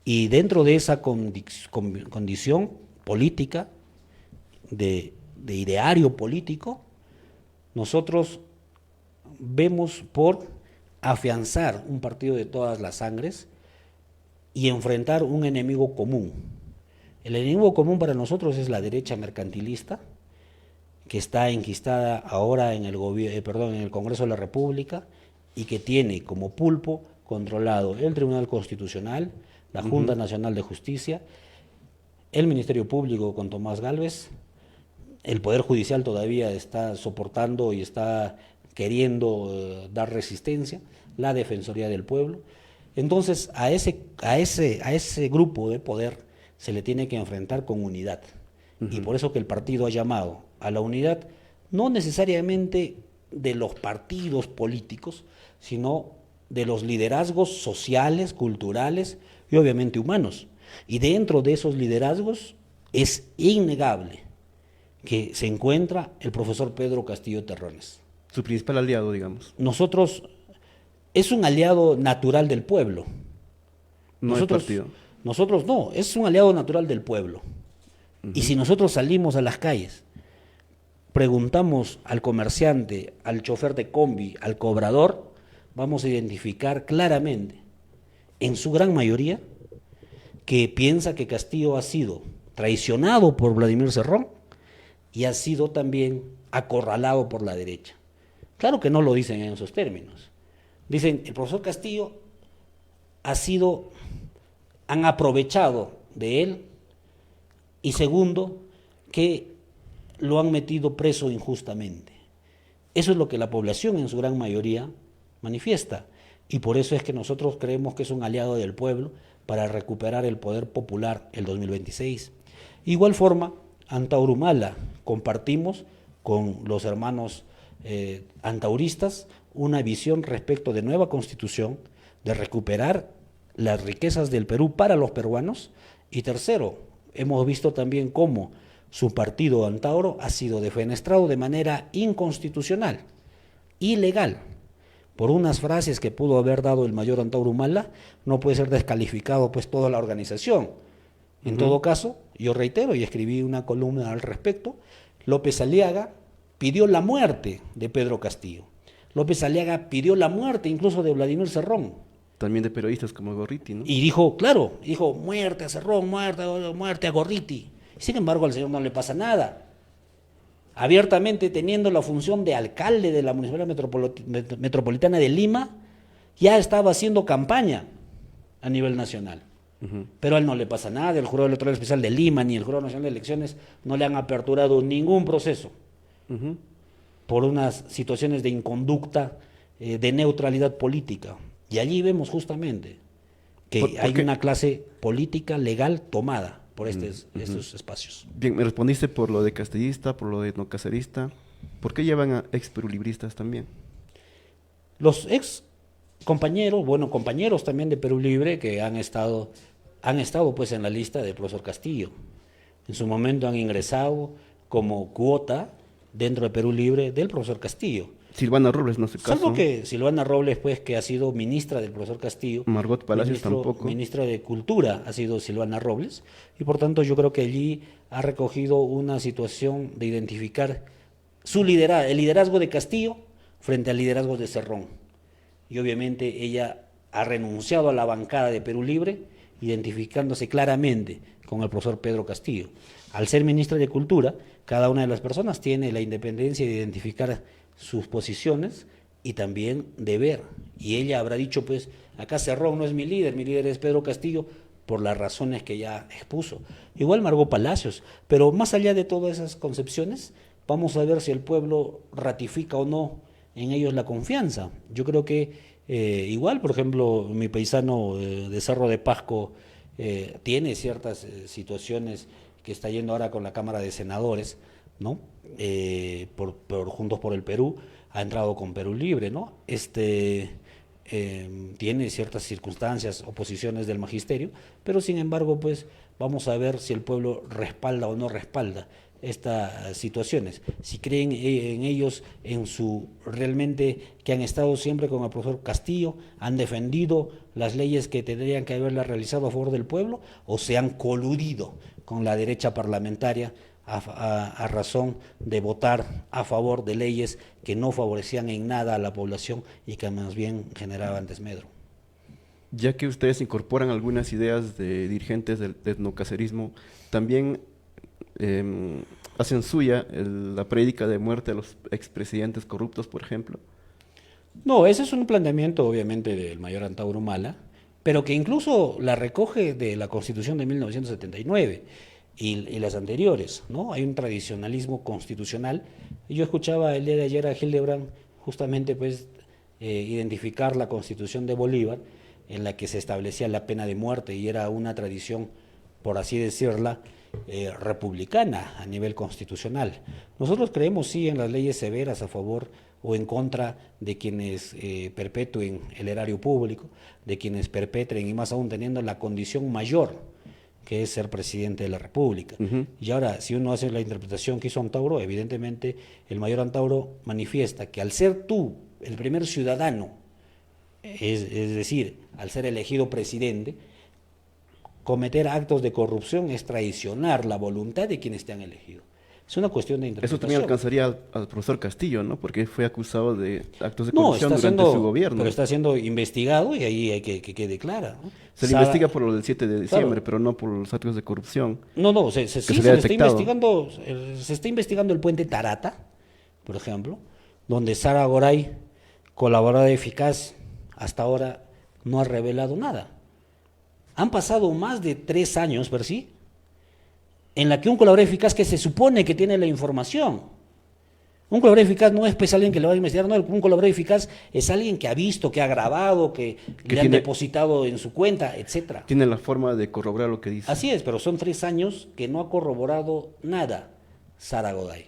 y dentro de esa condición política, de ideario político, nosotros vemos por afianzar un partido de todas las sangres y enfrentar un enemigo común. El enemigo común para nosotros es la derecha mercantilista, que está enquistada ahora en el Congreso de la República y que tiene como pulpo controlado el Tribunal Constitucional, la Junta Nacional de Justicia, el Ministerio Público con Tomás Gálvez. El Poder Judicial todavía está soportando y está queriendo dar resistencia, la Defensoría del Pueblo. Entonces, a ese grupo de poder se le tiene que enfrentar con unidad. Y por eso que el partido ha llamado a la unidad, no necesariamente de los partidos políticos, sino de los liderazgos sociales, culturales y obviamente humanos. Y dentro de esos liderazgos es innegable que se encuentra el profesor Pedro Castillo Terrones. Su principal aliado, digamos. Nosotros, es un aliado natural del pueblo. No es partido. Nosotros no, es un aliado natural del pueblo. Y si nosotros salimos a las calles, preguntamos al comerciante, al chofer de combi, al cobrador, vamos a identificar claramente, en su gran mayoría, que piensa que Castillo ha sido traicionado por Vladimir Cerrón y ha sido también acorralado por la derecha. Claro que no lo dicen en esos términos. Dicen, el profesor Castillo han aprovechado de él, y segundo, que lo han metido preso injustamente. Eso es lo que la población en su gran mayoría manifiesta, y por eso es que nosotros creemos que es un aliado del pueblo para recuperar el poder popular el 2026. Igual forma, Antauro Humala, compartimos con los hermanos antauristas una visión respecto de nueva constitución, de recuperar las riquezas del Perú para los peruanos, y tercero, hemos visto también cómo su partido Antauro ha sido defenestrado de manera inconstitucional, ilegal, por unas frases que pudo haber dado el mayor Antauro Humala. No puede ser descalificado pues toda la organización. En todo caso, yo reitero y escribí una columna al respecto, López Aliaga pidió la muerte de Pedro Castillo. López Aliaga pidió la muerte incluso de Vladimir Cerrón. También de periodistas como Gorriti, ¿no? Y dijo, claro, dijo muerte a Cerrón, muerte a Gorriti. Sin embargo, al señor no le pasa nada. Abiertamente teniendo la función de alcalde de la Municipalidad Metropolitana de Lima, ya estaba haciendo campaña a nivel nacional. Pero a él no le pasa nada. El Jurado Electoral Especial de Lima ni el Jurado Nacional de Elecciones no le han aperturado ningún proceso por unas situaciones de inconducta, de neutralidad política. Y allí vemos justamente que hay una clase política legal tomada por estos espacios. Bien, me respondiste por lo de castellista, por lo de etnocacerista. ¿Por qué llevan a ex perulibristas también? Los ex compañeros, compañeros también de Perú Libre que han estado pues en la lista del profesor Castillo. En su momento han ingresado como cuota dentro de Perú Libre del profesor Castillo. Silvana Robles, no sé caso. Salvo que Silvana Robles, pues, que ha sido ministra del profesor Castillo. Margot Palacios tampoco. Ministra de Cultura ha sido Silvana Robles, y por tanto yo creo que allí ha recogido una situación de identificar el liderazgo de Castillo frente al liderazgo de Cerrón. Y obviamente ella ha renunciado a la bancada de Perú Libre, identificándose claramente con el profesor Pedro Castillo. Al ser ministra de Cultura, cada una de las personas tiene la independencia de identificar sus posiciones y también de ver. Y ella habrá dicho, pues, acá Cerrón no es mi líder es Pedro Castillo, por las razones que ya expuso. Igual Margot Palacios, pero más allá de todas esas concepciones, vamos a ver si el pueblo ratifica o no en ellos la confianza. Yo creo que igual, por ejemplo, mi paisano de Cerro de Pasco tiene ciertas situaciones que está yendo ahora con la Cámara de Senadores, ¿no? Por Juntos por el Perú, ha entrado con Perú Libre, ¿no? Tiene ciertas circunstancias, oposiciones del magisterio, pero sin embargo, pues vamos a ver si el pueblo respalda o no respalda estas situaciones, si creen en ellos, realmente que han estado siempre con el profesor Castillo, han defendido las leyes que tendrían que haberlas realizado a favor del pueblo, o se han coludido con la derecha parlamentaria a razón de votar a favor de leyes que no favorecían en nada a la población y que más bien generaban desmedro. Ya que ustedes incorporan algunas ideas de dirigentes del etnocacerismo, también hacen suya la prédica de muerte a los expresidentes corruptos, por ejemplo. No, ese es un planteamiento obviamente del mayor Antauro Humala, pero que incluso la recoge de la Constitución de 1979 y las anteriores, ¿no? Hay un tradicionalismo constitucional. Yo escuchaba el día de ayer a Hildebrand justamente pues identificar la Constitución de Bolívar, en la que se establecía la pena de muerte y era una tradición, por así decirla, republicana a nivel constitucional. Nosotros creemos sí en las leyes severas a favor o en contra de quienes perpetúen el erario público, de quienes perpetren y más aún teniendo la condición mayor que es ser presidente de la República. Y ahora, si uno hace la interpretación que hizo Antauro, evidentemente el mayor Antauro manifiesta que al ser tú el primer ciudadano, es decir, al ser elegido presidente, cometer actos de corrupción es traicionar la voluntad de quienes te han elegido. Es una cuestión de interpretación. Eso también alcanzaría al profesor Castillo, ¿no? Porque fue acusado de actos de corrupción durante su gobierno. Pero está siendo investigado y ahí hay que quede clara, ¿no? Se le investiga por lo del 7 de diciembre, claro, pero no por los actos de corrupción. No, se está investigando el puente Tarata, por ejemplo, donde Sara Goray, colaboradora eficaz, hasta ahora no ha revelado nada. Han pasado más de 3 años, Percy, en la que un colaborador eficaz que se supone que tiene la información. Un colaborador eficaz no es pues alguien que le va a investigar, no, un colaborador eficaz es alguien que ha visto, que ha grabado, que le han depositado en su cuenta, etcétera. Tiene la forma de corroborar lo que dice. Así es, pero son 3 años que no ha corroborado nada Sara Goday.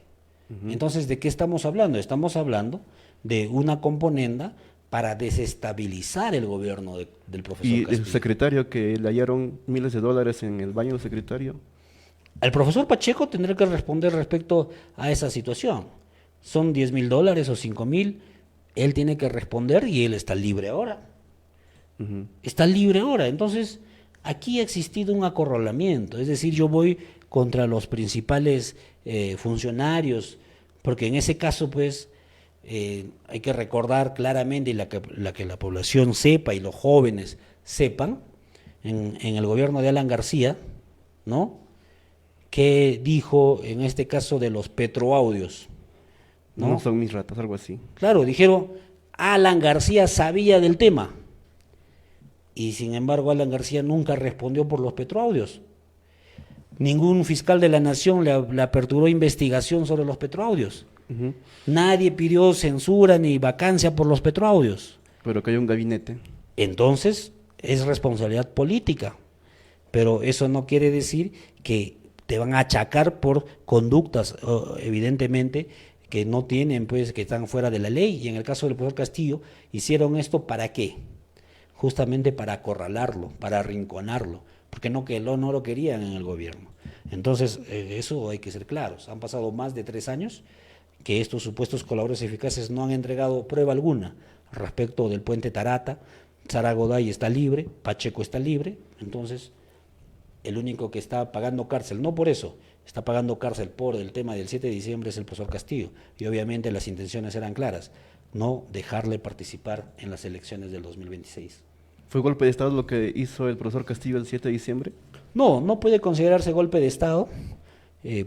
Entonces, ¿de qué estamos hablando? Estamos hablando de una componenda para desestabilizar el gobierno del profesor Y de Castillo. su secretario, que le hallaron miles de dólares en el baño del secretario. El profesor Pacheco tendrá que responder respecto a esa situación. Son $10,000 o 5,000, él tiene que responder y él está libre ahora. Está libre ahora. Entonces, aquí ha existido un acorralamiento, es decir, yo voy contra los principales funcionarios, porque en ese caso, pues, hay que recordar claramente y que la población sepa y los jóvenes sepan, en el gobierno de Alan García, ¿no?, que dijo en este caso de los petroaudios. No son mis ratas, algo así. Claro, dijeron, Alan García sabía del tema. Y sin embargo, Alan García nunca respondió por los petroaudios. Ningún fiscal de la nación le aperturó investigación sobre los petroaudios. Nadie pidió censura ni vacancia por los petroaudios. Pero que hay un gabinete. Entonces, es responsabilidad política. Pero eso no quiere decir que te van a achacar por conductas, evidentemente, que no tienen, pues, que están fuera de la ley. Y en el caso del profesor Castillo, hicieron esto ¿para qué? Justamente para acorralarlo, para arrinconarlo, porque no lo querían en el gobierno. Entonces, eso hay que ser claros. Han pasado más de 3 años que estos supuestos colaboradores eficaces no han entregado prueba alguna respecto del puente Tarata. Sara Goday está libre, Pacheco está libre, entonces el único que está pagando cárcel, no por eso, está pagando cárcel por el tema del 7 de diciembre es el profesor Castillo, y obviamente las intenciones eran claras, no dejarle participar en las elecciones del 2026. ¿Fue golpe de Estado lo que hizo el profesor Castillo el 7 de diciembre? No puede considerarse golpe de Estado,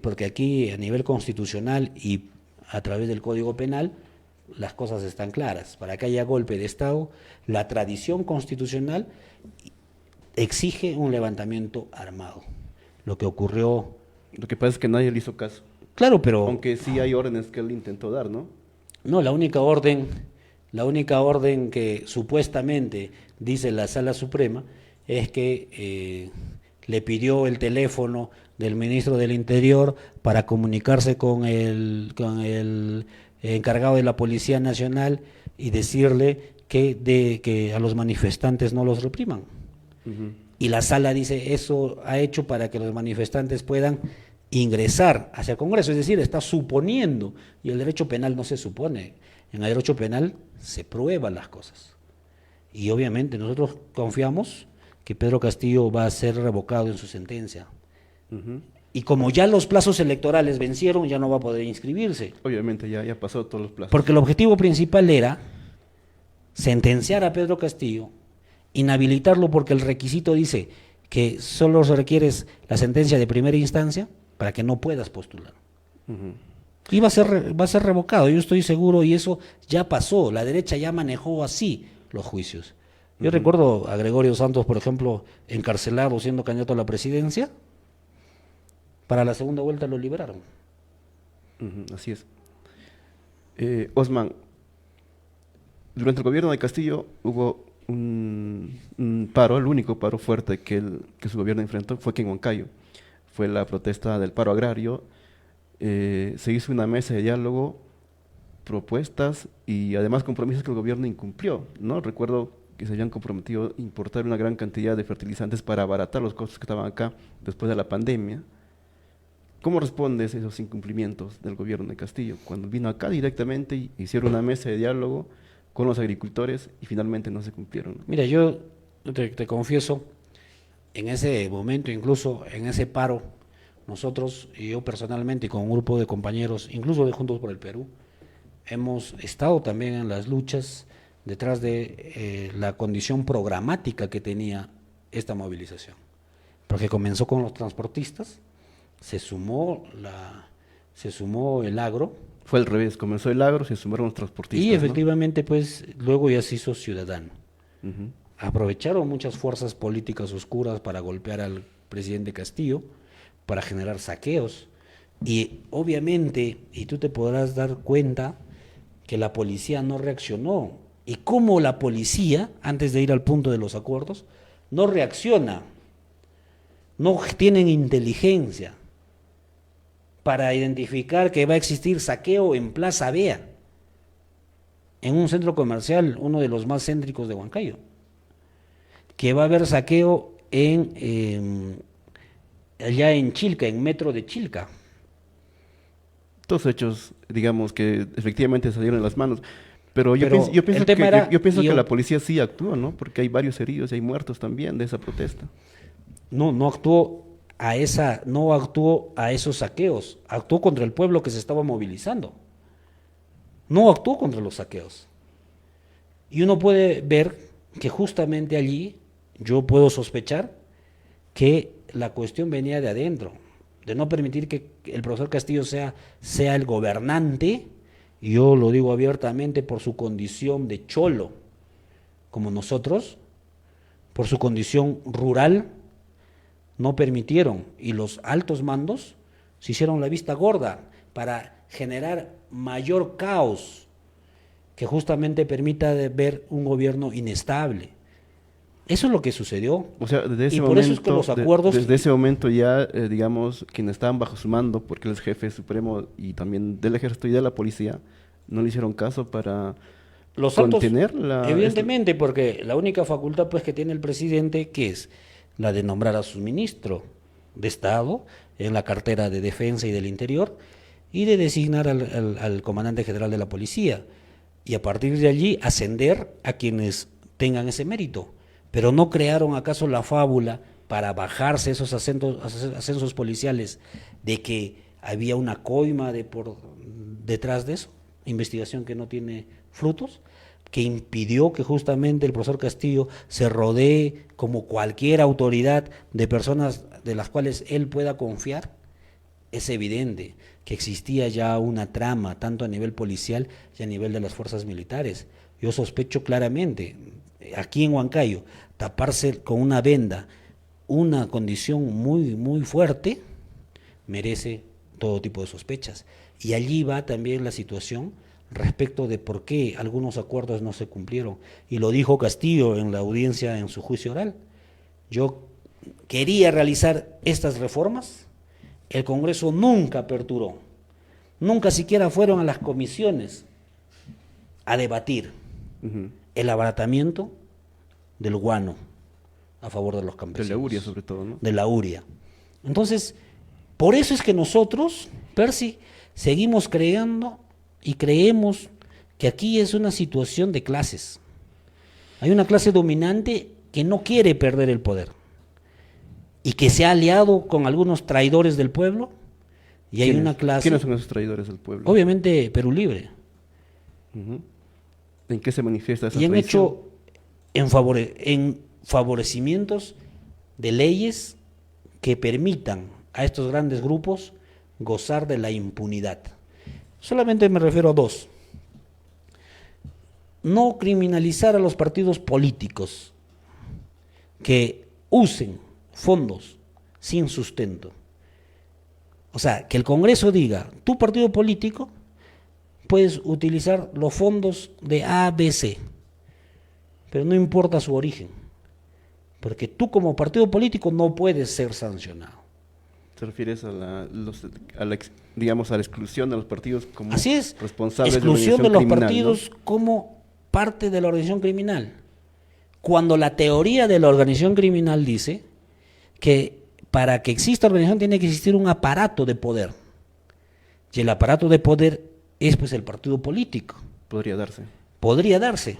porque aquí a nivel constitucional y a través del Código Penal las cosas están claras. Para que haya golpe de Estado, la tradición constitucional exige un levantamiento armado. Lo que ocurrió... Lo que pasa es que nadie le hizo caso. Claro, pero... Aunque sí hay órdenes que él intentó dar, ¿no? No, la única orden que supuestamente dice la Sala Suprema es que le pidió el teléfono del ministro del Interior para comunicarse con el encargado de la Policía Nacional y decirle que a los manifestantes no los repriman. Y la Sala dice, eso ha hecho para que los manifestantes puedan ingresar hacia el Congreso, es decir, está suponiendo, y el derecho penal no se supone, en el derecho penal se prueban las cosas. Y obviamente nosotros confiamos que Pedro Castillo va a ser revocado en su sentencia. Y como ya los plazos electorales vencieron, ya no va a poder inscribirse. Obviamente ya pasó todos los plazos. Porque el objetivo principal era sentenciar a Pedro Castillo, inhabilitarlo porque el requisito dice que solo se requiere la sentencia de primera instancia para que no puedas postular. Y va a ser revocado, yo estoy seguro, y eso ya pasó, la derecha ya manejó así los juicios. Yo recuerdo a Gregorio Santos, por ejemplo, encarcelado siendo candidato a la presidencia, para la segunda vuelta lo liberaron. Así es. Osman, durante el gobierno de Castillo hubo un paro, el único paro fuerte que su gobierno enfrentó fue aquí en Huancayo. Fue la protesta del paro agrario. Se hizo una mesa de diálogo, propuestas y además compromisos que el gobierno incumplió, ¿no? Recuerdo que se habían comprometido a importar una gran cantidad de fertilizantes para abaratar los costos que estaban acá después de la pandemia. ¿Cómo respondes a esos incumplimientos del gobierno de Castillo? Cuando vino acá directamente y hicieron una mesa de diálogo con los agricultores y finalmente no se cumplieron. Mira, yo te confieso, en ese momento, incluso en ese paro, nosotros, y yo personalmente, y con un grupo de compañeros, incluso de Juntos por el Perú, hemos estado también en las luchas detrás de la condición programática que tenía esta movilización. Porque comenzó con los transportistas, se sumó el agro. Fue al revés, comenzó el agro, se sumaron los transportistas. Y efectivamente, ¿no? Pues luego ya se hizo ciudadano. Aprovecharon muchas fuerzas políticas oscuras para golpear al presidente Castillo, para generar saqueos. Y obviamente, y tú te podrás dar cuenta que la policía no reaccionó. Y cómo la policía, antes de ir al punto de los acuerdos, no reacciona, no tienen inteligencia para identificar que va a existir saqueo en Plaza Vea, en un centro comercial, uno de los más céntricos de Huancayo, que va a haber saqueo allá en Chilca, en Metro de Chilca. Todos hechos, digamos, que efectivamente salieron en las manos. Pero yo Pero pienso, yo pienso el tema que, era, yo pienso y que yo- la policía sí actúa, ¿no? Porque hay varios heridos y hay muertos también de esa protesta. no no actuó a esos saqueos, actuó contra el pueblo que se estaba movilizando, no actuó contra los saqueos. Y uno puede ver que justamente allí, yo puedo sospechar que la cuestión venía de adentro, de no permitir que el profesor Castillo sea el gobernante, y yo lo digo abiertamente por su condición de cholo, como nosotros, por su condición rural, no permitieron, y los altos mandos se hicieron la vista gorda para generar mayor caos que justamente permita ver un gobierno inestable. Eso es lo que sucedió. O sea, desde ese Y por eso es que los acuerdos... desde ese momento ya, digamos, quienes estaban bajo su mando, porque él es jefe supremo y también del ejército y de la policía, no le hicieron caso para Los altos, contener la... evidentemente, porque la única facultad pues que tiene el presidente, que es la de nombrar a su ministro de Estado en la cartera de Defensa y del Interior, y de designar al comandante general de la policía, y a partir de allí ascender a quienes tengan ese mérito. Pero no crearon acaso la fábula para bajarse esos ascensos policiales de que había una coima detrás de eso, investigación que no tiene frutos, que impidió que justamente el profesor Castillo se rodee como cualquier autoridad de personas de las cuales él pueda confiar. Es evidente que existía ya una trama, tanto a nivel policial y a nivel de las fuerzas militares. Yo sospecho claramente, aquí en Huancayo, taparse con una venda una condición muy, muy fuerte, merece todo tipo de sospechas. Y allí va también la situación respecto de por qué algunos acuerdos no se cumplieron. Y lo dijo Castillo en la audiencia en su juicio oral. Yo quería realizar estas reformas, el Congreso nunca aperturó, nunca siquiera fueron a las comisiones a debatir Ujú. el abaratamiento del guano a favor de los De campesinos. la URIA sobre todo, ¿no? De la URIA. Entonces, por eso es que nosotros, Percy, seguimos creando y creemos que aquí es una situación de clases. Hay una clase dominante que no quiere perder el poder y que se ha aliado con algunos traidores del pueblo, y hay una clase, ¿Quiénes son esos traidores del pueblo? obviamente Perú Libre, Ujú. ¿En qué se manifiesta esa y han traición? hecho en favorecimientos de leyes que permitan a estos grandes grupos gozar de la impunidad. Solamente me refiero a dos. No criminalizar a los partidos políticos que usen fondos sin sustento. O sea, que el Congreso diga, tu partido político puedes utilizar los fondos de ABC, pero no importa su origen, porque tú como partido político no puedes ser sancionado. ¿Te refieres a digamos, a la exclusión de los partidos como Así es, responsables exclusión de de los criminal, partidos como parte de la organización criminal. Cuando la teoría de la organización criminal dice que para que exista organización tiene que existir un aparato de poder. Y el aparato de poder es pues el partido político. ¿no? Podría darse. Podría darse.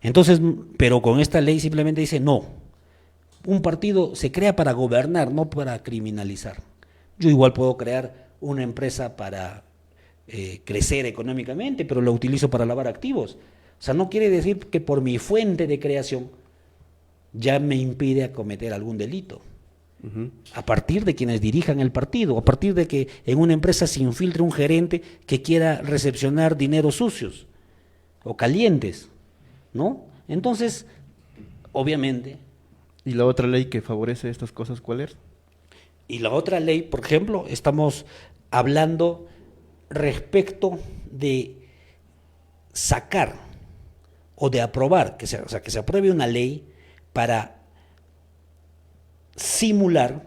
Entonces, pero con esta ley simplemente dice no. Un partido se crea para gobernar, no para criminalizar. Yo igual puedo crear una empresa para crecer económicamente, pero la utilizo para lavar activos. O sea, no quiere decir que por mi fuente de creación ya me impide cometer algún delito. Ujú. A partir de quienes dirijan el partido, a partir de que en una empresa se infiltre un gerente que quiera recepcionar dineros sucios o calientes, ¿no? Entonces, obviamente. ¿Y la otra ley que favorece estas cosas cuál es? Y la otra ley, por ejemplo, estamos hablando respecto de sacar o de aprobar, o sea, que se apruebe una ley para simular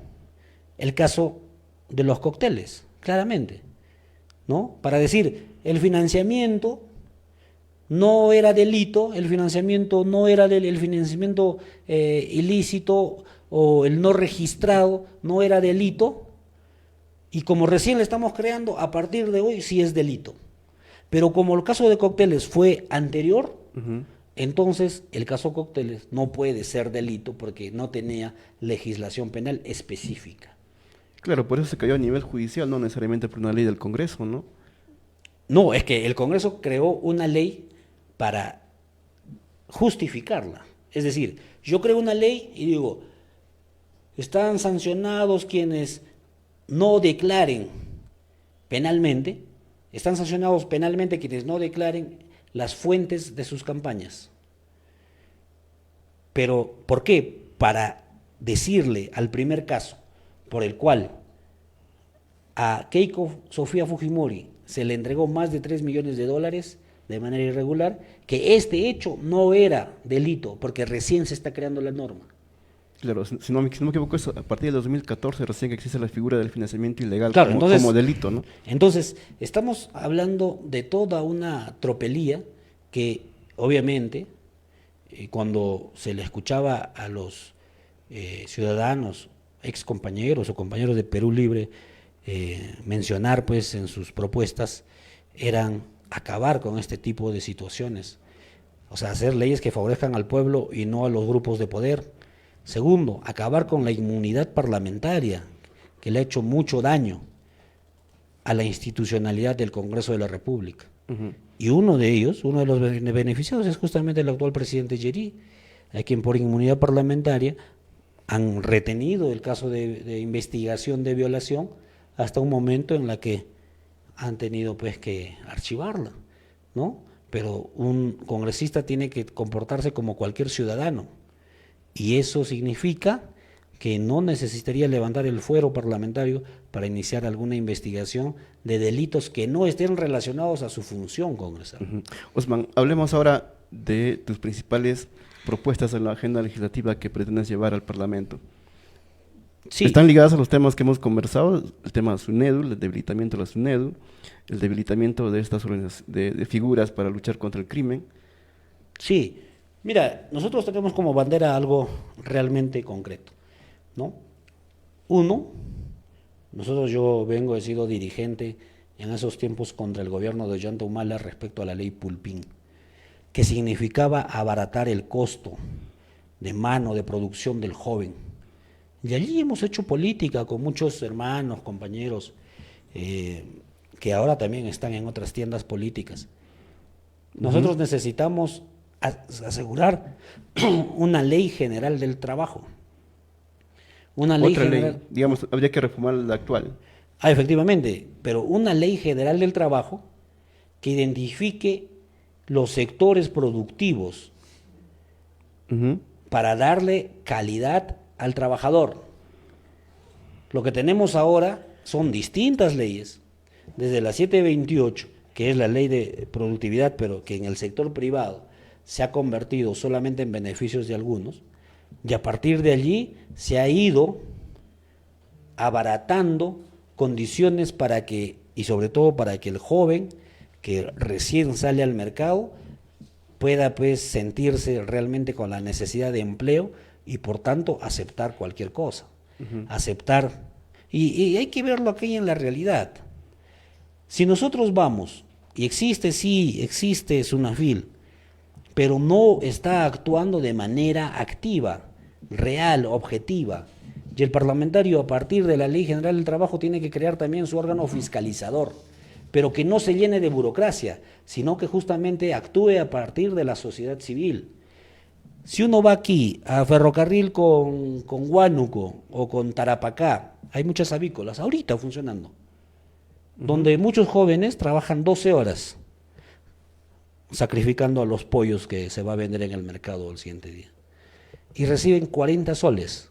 el caso de los cócteles, claramente, ¿no? Para decir, el financiamiento no era delito, el financiamiento no era el financiamiento ilícito o el no registrado no era delito, y como recién le estamos creando, a partir de hoy sí es delito. Pero como el caso de cócteles fue anterior, entonces el caso cócteles no puede ser delito porque no tenía legislación penal específica. Claro, por eso se cayó a nivel judicial, no necesariamente por una ley del Congreso, ¿no? No, es que el Congreso creó una ley para justificarla. Es decir, yo creo una ley y digo, están sancionados quienes no declaren penalmente, están sancionados penalmente quienes no declaren las fuentes de sus campañas. Pero, ¿por qué? Para decirle al primer caso por el cual a Keiko Sofía Fujimori se le entregó más de 3 millones de dólares de manera irregular, que este hecho no era delito, porque recién se está creando la norma. Claro, si no me equivoco, es a partir del 2014 recién que existe la figura del financiamiento ilegal Claro, entonces, como delito, ¿no? Entonces, estamos hablando de toda una tropelía que, obviamente, cuando se le escuchaba a los ciudadanos, ex compañeros o compañeros de Perú Libre, mencionar pues en sus propuestas, eran acabar con este tipo de situaciones, o sea, hacer leyes que favorezcan al pueblo y no a los grupos de poder. Segundo, acabar con la inmunidad parlamentaria, que le ha hecho mucho daño a la institucionalidad del Congreso de la República. Y uno de ellos, uno de los beneficiados, es justamente el actual presidente Yeri, a quien por inmunidad parlamentaria han retenido el caso de investigación de violación hasta un momento en la que han tenido pues que archivarla, ¿no? Pero un congresista tiene que comportarse como cualquier ciudadano, y eso significa que no necesitaría levantar el fuero parlamentario para iniciar alguna investigación de delitos que no estén relacionados a su función congresal. Osman, hablemos ahora de tus principales propuestas en la agenda legislativa que pretendes llevar al Parlamento. Sí. Están ligadas a los temas que hemos conversado, el tema de SUNEDU, el debilitamiento de la SUNEDU, el debilitamiento de estas de figuras para luchar contra el crimen. Sí, mira, nosotros tenemos como bandera algo realmente concreto, ¿no? Uno, yo he sido dirigente en esos tiempos contra el gobierno de Ollanta Humala respecto a la ley Pulpín, que significaba abaratar el costo de mano de producción del joven. Y allí hemos hecho política con muchos hermanos, compañeros, que ahora también están en otras tiendas políticas. Nosotros necesitamos asegurar una ley general del trabajo. Una ley general, ley, digamos, habría que reformar la actual. Efectivamente, pero una ley general del trabajo que identifique los sectores productivos para darle calidad al trabajador. Lo que tenemos ahora son distintas leyes, desde la 728, que es la ley de productividad, pero que en el sector privado se ha convertido solamente en beneficios de algunos, y a partir de allí se ha ido abaratando condiciones para que, y sobre todo para que el joven que recién sale al mercado pueda pues sentirse realmente con la necesidad de empleo y por tanto aceptar cualquier cosa, aceptar, y hay que verlo aquí en la realidad. Si nosotros vamos, y existe SUNAFIL, pero no está actuando de manera activa, real, objetiva, y el parlamentario a partir de la Ley General del Trabajo tiene que crear también su órgano fiscalizador, pero que no se llene de burocracia, sino que justamente actúe a partir de la sociedad civil. Si uno va aquí a Ferrocarril con Huánuco o con Tarapacá, hay muchas avícolas ahorita funcionando, donde muchos jóvenes trabajan 12 horas sacrificando a los pollos que se va a vender en el mercado el siguiente día. y reciben 40 soles.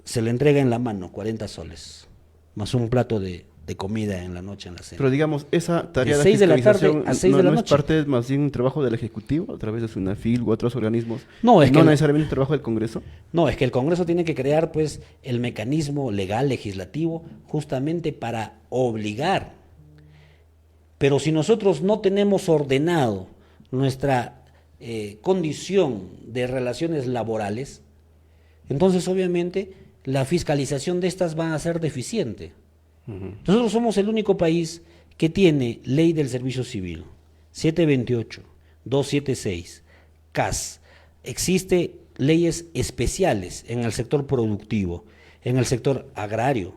Se le entrega en la mano 40 soles, más un plato de comida en la noche, en la cena. Pero digamos, esa tarea De de 6 de la tarde fiscalización a 6 no, de la no es noche. parte más bien un trabajo del Ejecutivo a través de SUNAFIL u otros organismos, No, es no que necesariamente un trabajo del Congreso. no, es que el Congreso tiene que crear pues el mecanismo legal, legislativo, justamente para obligar. Pero si nosotros no tenemos ordenado nuestra condición de relaciones laborales, entonces obviamente la fiscalización de estas va a ser deficiente. Nosotros somos el único país que tiene ley del servicio civil, 728, 276, CAS. Existe leyes especiales en el sector productivo, en el sector agrario,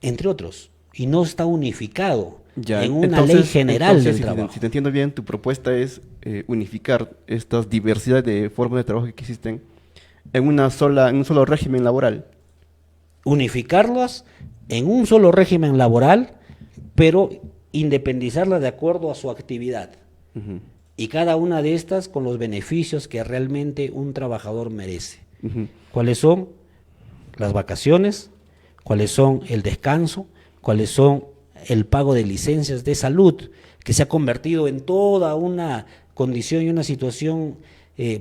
entre otros, y no está unificado Ya, en una ley general del si trabajo. si te entiendo bien, tu propuesta es unificar estas diversidades de formas de trabajo que existen en en un solo régimen laboral. Unificarlas en un solo régimen laboral, pero independizarlas de acuerdo a su actividad. Ujú, Y cada una de estas con los beneficios que realmente un trabajador merece. ujú, ¿Cuáles son? Las vacaciones, cuáles son el descanso, cuáles son el pago de licencias de salud, que se ha convertido en toda una condición y una situación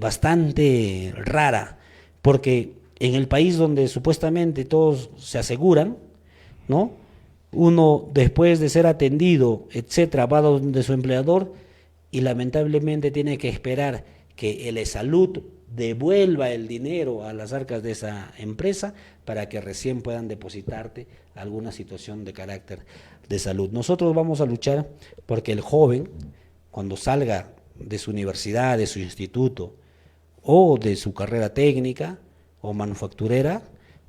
bastante rara, porque en el país donde supuestamente todos se aseguran, ¿no? Uno después de ser atendido, etcétera, va donde su empleador y lamentablemente tiene que esperar que el salud devuelva el dinero a las arcas de esa empresa para que recién puedan depositarte alguna situación de carácter de salud. Nosotros vamos a luchar porque el joven, cuando salga de su universidad, de su instituto o de su carrera técnica o manufacturera,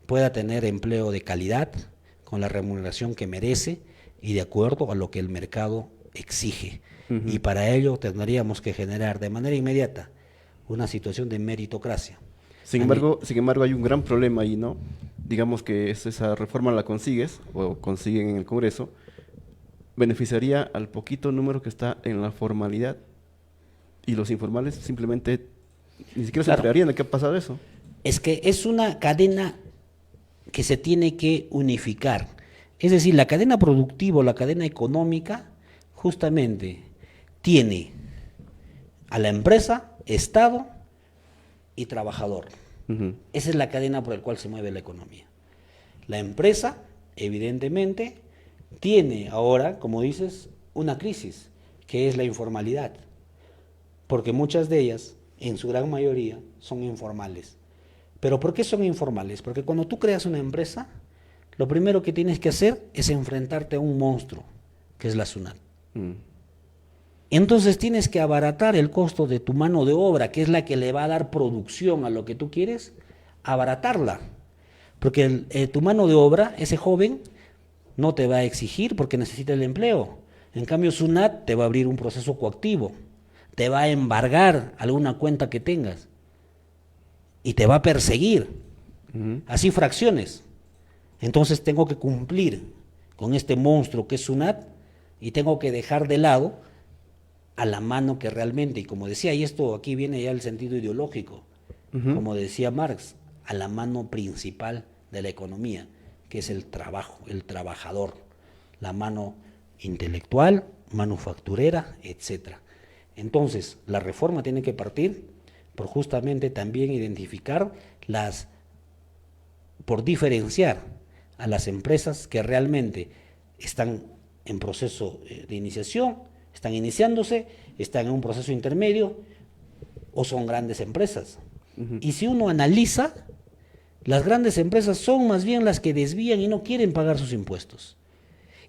pueda tener empleo de calidad, con la remuneración que merece y de acuerdo a lo que el mercado exige. ujú. Y para ello tendríamos que generar de manera inmediata una situación de meritocracia. Sin embargo, hay un gran problema ahí, ¿no? Digamos que esa reforma la consigues o consiguen en el Congreso, beneficiaría al poquito número que está en la formalidad y los informales simplemente ni siquiera se Claro. enterarían de qué ha pasado eso. Es que es una cadena que se tiene que unificar. Es decir, la cadena productiva, la cadena económica, justamente tiene a la empresa, Estado y trabajador. Ujú, Esa es la cadena por la cual se mueve la economía. La empresa, evidentemente, tiene ahora, como dices, una crisis, que es la informalidad, porque muchas de ellas, en su gran mayoría, son informales. ¿Pero por qué son informales? Porque cuando tú creas una empresa, lo primero que tienes que hacer es enfrentarte a un monstruo, que es la SUNAT. mm, Entonces tienes que abaratar el costo de tu mano de obra, que es la que le va a dar producción a lo que tú quieres, abaratarla. Porque tu mano de obra, ese joven, no te va a exigir porque necesita el empleo. En cambio, SUNAT te va a abrir un proceso coactivo, te va a embargar alguna cuenta que tengas y te va a perseguir. ujú. Así fracciones. Entonces tengo que cumplir con este monstruo que es SUNAT y tengo que dejar de lado a la mano que realmente, y como decía, y esto aquí viene ya el sentido ideológico, Ujú. como decía Marx, a la mano principal de la economía, que es el trabajo, el trabajador, la mano intelectual, manufacturera, etcétera. Entonces, la reforma tiene que partir por justamente también identificar por diferenciar a las empresas que realmente están en proceso de iniciación, están iniciándose, están en un proceso intermedio o son grandes empresas. Ujú. Y si uno analiza, las grandes empresas son más bien las que desvían y no quieren pagar sus impuestos.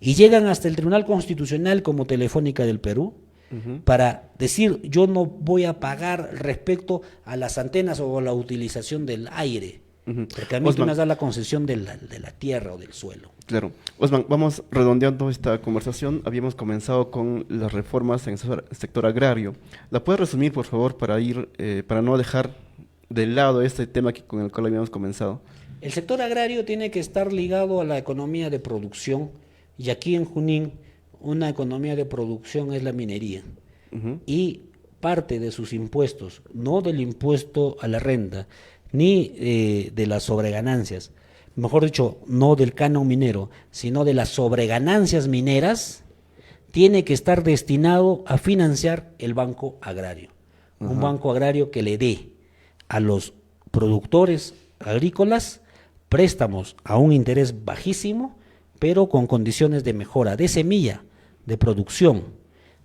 Y llegan hasta el Tribunal Constitucional como Telefónica del Perú Ujú. para decir yo no voy a pagar respecto a las antenas o a la utilización del aire. Ujú. Porque a mí tú Osman, me has dado la concesión de la tierra o del suelo. claro. Osman, vamos redondeando esta conversación. Habíamos comenzado con las reformas en el sector agrario. ¿La puedes resumir, por favor, para no dejar de lado este tema con el cual habíamos comenzado? El sector agrario tiene que estar ligado a la economía de producción y aquí en Junín una economía de producción es la minería. Ujú. Y parte de sus impuestos, no del impuesto a la renta, ni de las sobreganancias, mejor dicho, no del canon minero, sino de las sobreganancias mineras, tiene que estar destinado a financiar el banco agrario. Un banco agrario que le dé a los productores agrícolas préstamos a un interés bajísimo, pero con condiciones de mejora de semilla, de producción,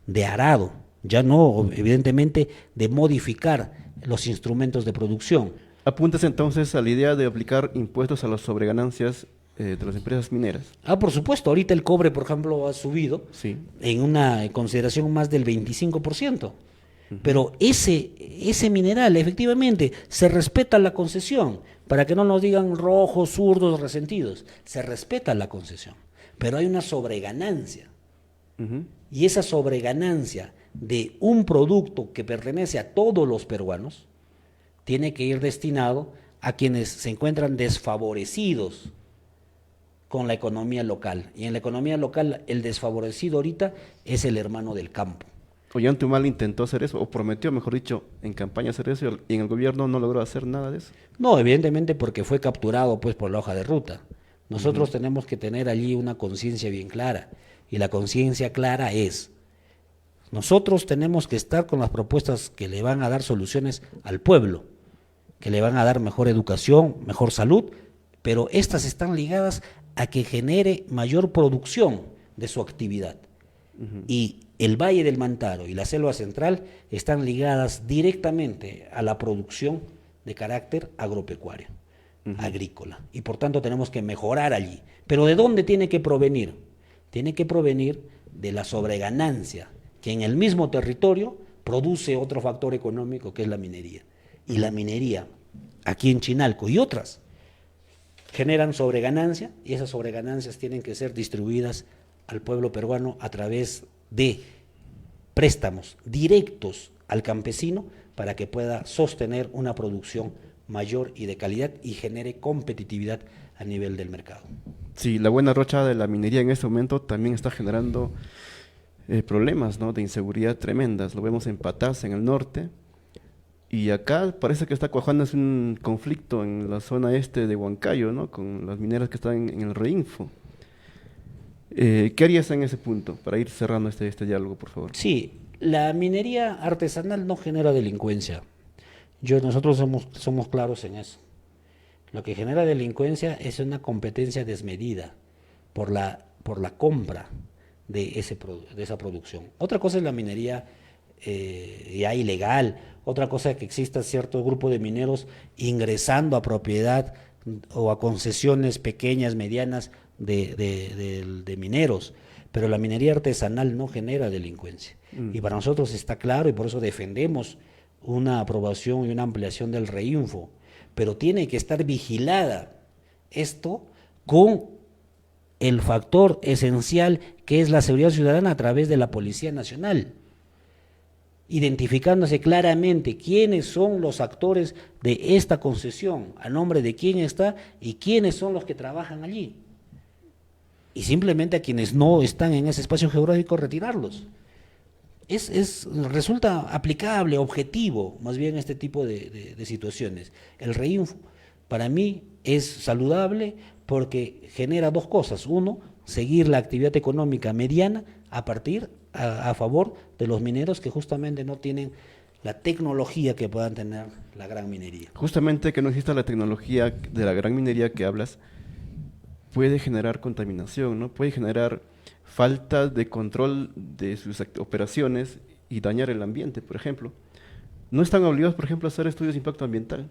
de arado, ya no evidentemente de modificar los instrumentos de producción. Apuntas entonces a la idea de aplicar impuestos a las sobreganancias de las empresas mineras. Por supuesto, ahorita el cobre, por ejemplo, ha subido Sí. en una consideración más del 25%. Pero ese mineral, efectivamente, se respeta la concesión, para que no nos digan rojos, zurdos, resentidos. Se respeta la concesión, pero hay una sobreganancia. Y esa sobreganancia de un producto que pertenece a todos los peruanos tiene que ir destinado a quienes se encuentran desfavorecidos con la economía local. Y en la economía local, el desfavorecido ahorita es el hermano del campo. Ollanta intentó hacer eso, o prometió, mejor dicho, en campaña hacer eso, y en el gobierno no logró hacer nada de eso. No, evidentemente porque fue capturado pues por la hoja de ruta. Nosotros tenemos que tener allí una conciencia bien clara, y la conciencia clara es, nosotros tenemos que estar con las propuestas que le van a dar soluciones al pueblo, que le van a dar mejor educación, mejor salud, pero estas están ligadas a que genere mayor producción de su actividad. Y el Valle del Mantaro y la Selva Central están ligadas directamente a la producción de carácter agropecuario, agrícola. Y por tanto tenemos que mejorar allí. Pero ¿de dónde tiene que provenir? Tiene que provenir de la sobreganancia, que en el mismo territorio produce otro factor económico que es la minería. Y la minería, aquí en Chinalco y otras, generan sobreganancia, y esas sobreganancias tienen que ser distribuidas al pueblo peruano a través de préstamos directos al campesino para que pueda sostener una producción mayor y de calidad y genere competitividad a nivel del mercado. Sí, la buena rocha de la minería en este momento también está generando problemas, ¿no?, de inseguridad tremendas. Lo vemos en Patás, en el norte, y acá parece que está cuajando un conflicto en la zona este de Huancayo, ¿no?, con las mineras que están en el Reinfo. ¿Qué harías en ese punto para ir cerrando este diálogo, por favor? Sí, la minería artesanal no genera delincuencia. Nosotros somos claros en eso. Lo que genera delincuencia es una competencia desmedida por la compra de esa producción. Otra cosa es la minería ya ilegal, otra cosa es que exista cierto grupo de mineros ingresando a propiedad o a concesiones pequeñas, medianas de mineros, pero la minería artesanal no genera delincuencia. Y para nosotros está claro, y por eso defendemos una aprobación y una ampliación del Reinfo, pero tiene que estar vigilada esto con el factor esencial que es la seguridad ciudadana a través de la Policía Nacional, identificándose claramente quiénes son los actores de esta concesión, a nombre de quién está y quiénes son los que trabajan allí. Y simplemente a quienes no están en ese espacio geográfico retirarlos. Resulta aplicable, objetivo, más bien este tipo de situaciones. El Reinfo para mí es saludable porque genera dos cosas. Uno, seguir la actividad económica mediana a favor de los mineros que justamente no tienen la tecnología que puedan tener la gran minería. Justamente que no exista la tecnología de la gran minería que hablas, puede generar contaminación, ¿no? Puede generar falta de control de sus operaciones y dañar el ambiente, por ejemplo. No están obligados, por ejemplo, a hacer estudios de impacto ambiental.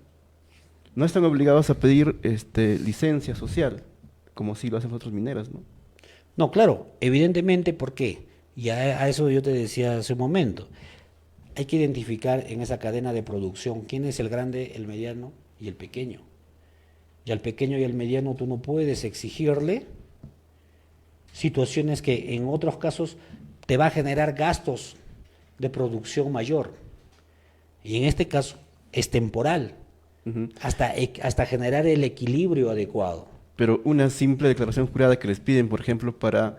No están obligados a pedir licencia social, como sí lo hacen otras mineras, ¿no? No, claro, evidentemente, ¿por qué? Y a eso yo te decía hace un momento. Hay que identificar en esa cadena de producción quién es el grande, el mediano y el pequeño. Y al pequeño y al mediano tú no puedes exigirle situaciones que en otros casos te va a generar gastos de producción mayor. Y en este caso es temporal, hasta generar el equilibrio adecuado. Pero una simple declaración jurada que les piden, por ejemplo, para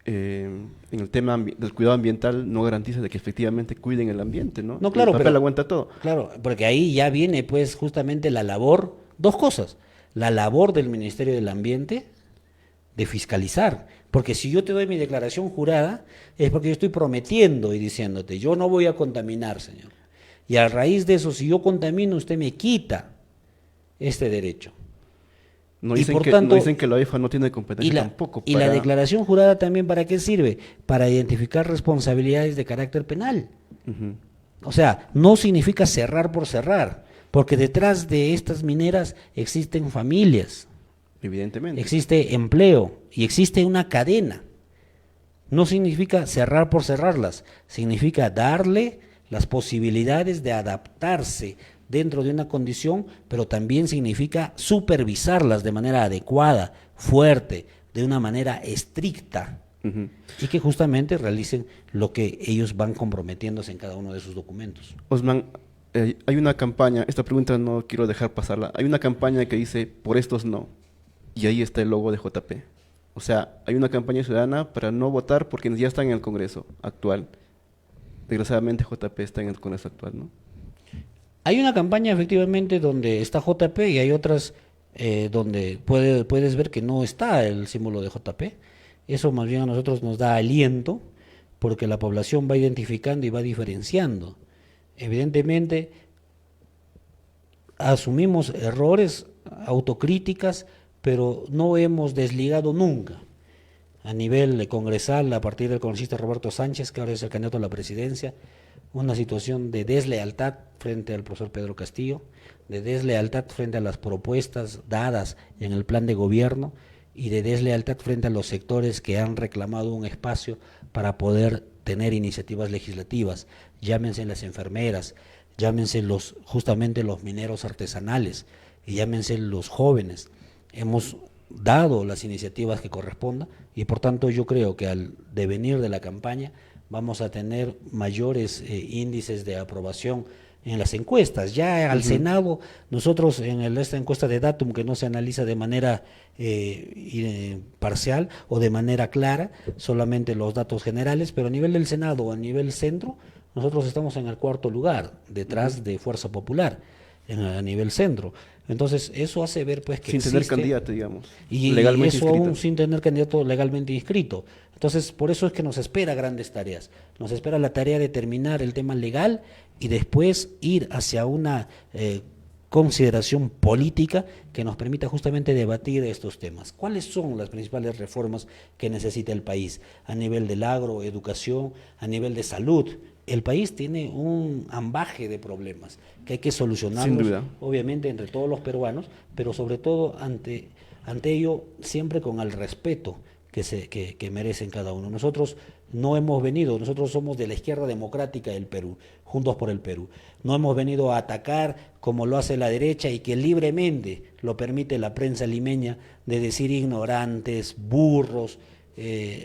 en el tema del cuidado ambiental no garantiza de que efectivamente cuiden el ambiente, ¿no? No, claro, El papel pero aguanta todo. claro, porque ahí ya viene pues justamente la labor, dos cosas, la labor del Ministerio del Ambiente de fiscalizar, porque si yo te doy mi declaración jurada es porque yo estoy prometiendo y diciéndote, yo no voy a contaminar, señor. Y a raíz de eso, si yo contamino, usted me quita este derecho. No Y dicen, por que, tanto, no dicen que la OIFA no tiene y competencia la, tampoco y la para... declaración jurada también, ¿para qué sirve? Para identificar responsabilidades de carácter penal. Ujú. O sea, no significa cerrar por cerrar, porque detrás de estas mineras existen familias, Evidentemente. existe empleo y existe una cadena. No significa cerrar por cerrarlas, significa darle las posibilidades de adaptarse dentro de una condición, pero también significa supervisarlas de manera adecuada, fuerte, de una manera estricta, Ujú. y que justamente realicen lo que ellos van comprometiéndose en cada uno de sus documentos. Osman, hay una campaña, esta pregunta no quiero dejar pasarla, hay una campaña que dice, por estos no, y ahí está el logo de JP. O sea, hay una campaña ciudadana para no votar por quienes ya están en el Congreso actual. Desgraciadamente JP está en el Congreso actual, ¿no? Hay una campaña efectivamente donde está JP y hay otras donde puedes ver que no está el símbolo de JP. Eso más bien a nosotros nos da aliento porque la población va identificando y va diferenciando. Evidentemente asumimos errores, autocríticas, pero no hemos desligado nunca a nivel congresal, a partir del congresista Roberto Sánchez, que ahora es el candidato a la presidencia, una situación de deslealtad frente al profesor Pedro Castillo, de deslealtad frente a las propuestas dadas en el plan de gobierno y de deslealtad frente a los sectores que han reclamado un espacio para poder tener iniciativas legislativas, llámense las enfermeras, llámense justamente los mineros artesanales y llámense los jóvenes. Hemos dado las iniciativas que correspondan y por tanto yo creo que al devenir de la campaña vamos a tener mayores índices de aprobación en las encuestas. Ya al Senado, nosotros en esta encuesta de Datum, que no se analiza de manera parcial o de manera clara, solamente los datos generales, pero a nivel del Senado o a nivel centro, nosotros estamos en el cuarto lugar, detrás de Fuerza Popular, a nivel centro. Entonces, eso hace ver pues que Sin tener existe, candidato, digamos. y Legalmente eso inscrito. aún sin tener candidato legalmente inscrito. Entonces, por eso es que nos espera grandes tareas. Nos espera la tarea de terminar el tema legal y después ir hacia una consideración política que nos permita justamente debatir estos temas. ¿Cuáles son las principales reformas que necesita el país a nivel del agro, educación, a nivel de salud? El país tiene un ambaje de problemas que hay que solucionarlos, Sin duda. obviamente entre todos los peruanos, pero sobre todo ante ello siempre con el respeto que merecen cada uno. Nosotros no hemos venido, nosotros somos de la izquierda democrática del Perú, Juntos por el Perú. No hemos venido a atacar como lo hace la derecha y que libremente lo permite la prensa limeña de decir ignorantes, burros,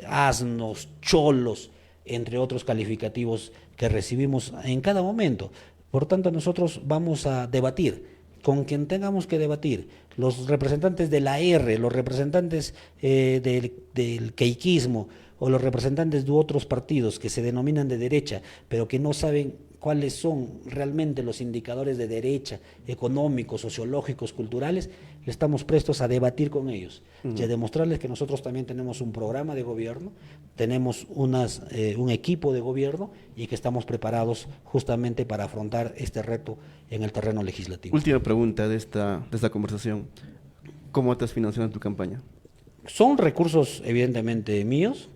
asnos, cholos, entre otros calificativos que recibimos en cada momento. Por tanto, nosotros vamos a debatir con quien tengamos que debatir, los representantes de la R, los representantes del queiquismo o los representantes de otros partidos que se denominan de derecha, pero que no saben cuáles son realmente los indicadores de derecha, económicos, sociológicos, culturales, le estamos prestos a debatir con ellos y a demostrarles que nosotros también tenemos un programa de gobierno, tenemos un equipo de gobierno y que estamos preparados justamente para afrontar este reto en el terreno legislativo. Última pregunta de esta conversación. ¿Cómo estás financiando tu campaña? Son recursos evidentemente míos,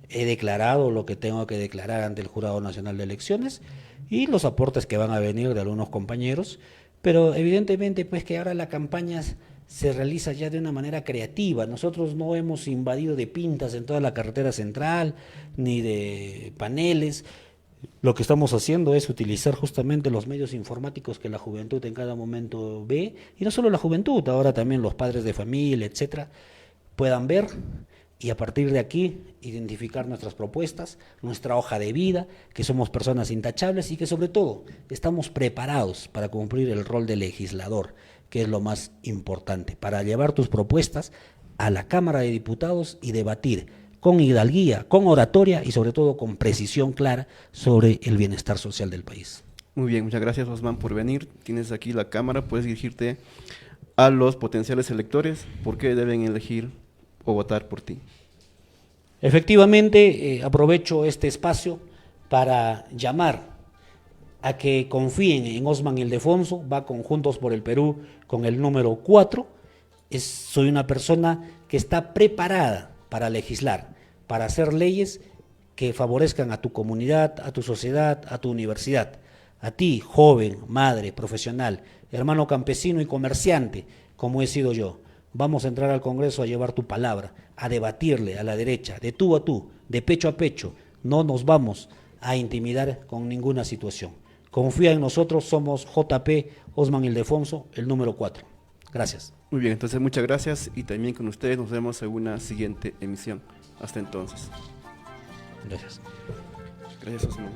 he declarado lo que tengo que declarar ante el Jurado Nacional de Elecciones y los aportes que van a venir de algunos compañeros, pero evidentemente pues que ahora la campaña se realiza ya de una manera creativa. Nosotros no hemos invadido de pintas en toda la carretera central, ni de paneles. Lo que estamos haciendo es utilizar justamente los medios informáticos que la juventud en cada momento ve, y no solo la juventud, ahora también los padres de familia, etcétera, puedan ver y a partir de aquí identificar nuestras propuestas, nuestra hoja de vida, que somos personas intachables y que sobre todo estamos preparados para cumplir el rol de legislador, que es lo más importante, para llevar tus propuestas a la Cámara de Diputados y debatir con hidalguía, con oratoria y sobre todo con precisión clara sobre el bienestar social del país. Muy bien, muchas gracias Osman por venir. Tienes aquí la cámara, puedes dirigirte a los potenciales electores, ¿por qué deben elegir o votar por ti? Efectivamente, aprovecho este espacio para llamar a que confíen en Osman Ildefonso, va con Juntos por el Perú con el número 4. Soy una persona que está preparada para legislar, para hacer leyes que favorezcan a tu comunidad, a tu sociedad, a tu universidad. A ti, joven, madre, profesional, hermano campesino y comerciante, como he sido yo, vamos a entrar al Congreso a llevar tu palabra, a debatirle a la derecha, de tú a tú, de pecho a pecho. No nos vamos a intimidar con ninguna situación. Confía en nosotros, somos JP Osman Ildefonso, el número 4. Gracias. Muy bien, entonces muchas gracias y también con ustedes nos vemos en una siguiente emisión. Hasta entonces. Gracias. Gracias Osman.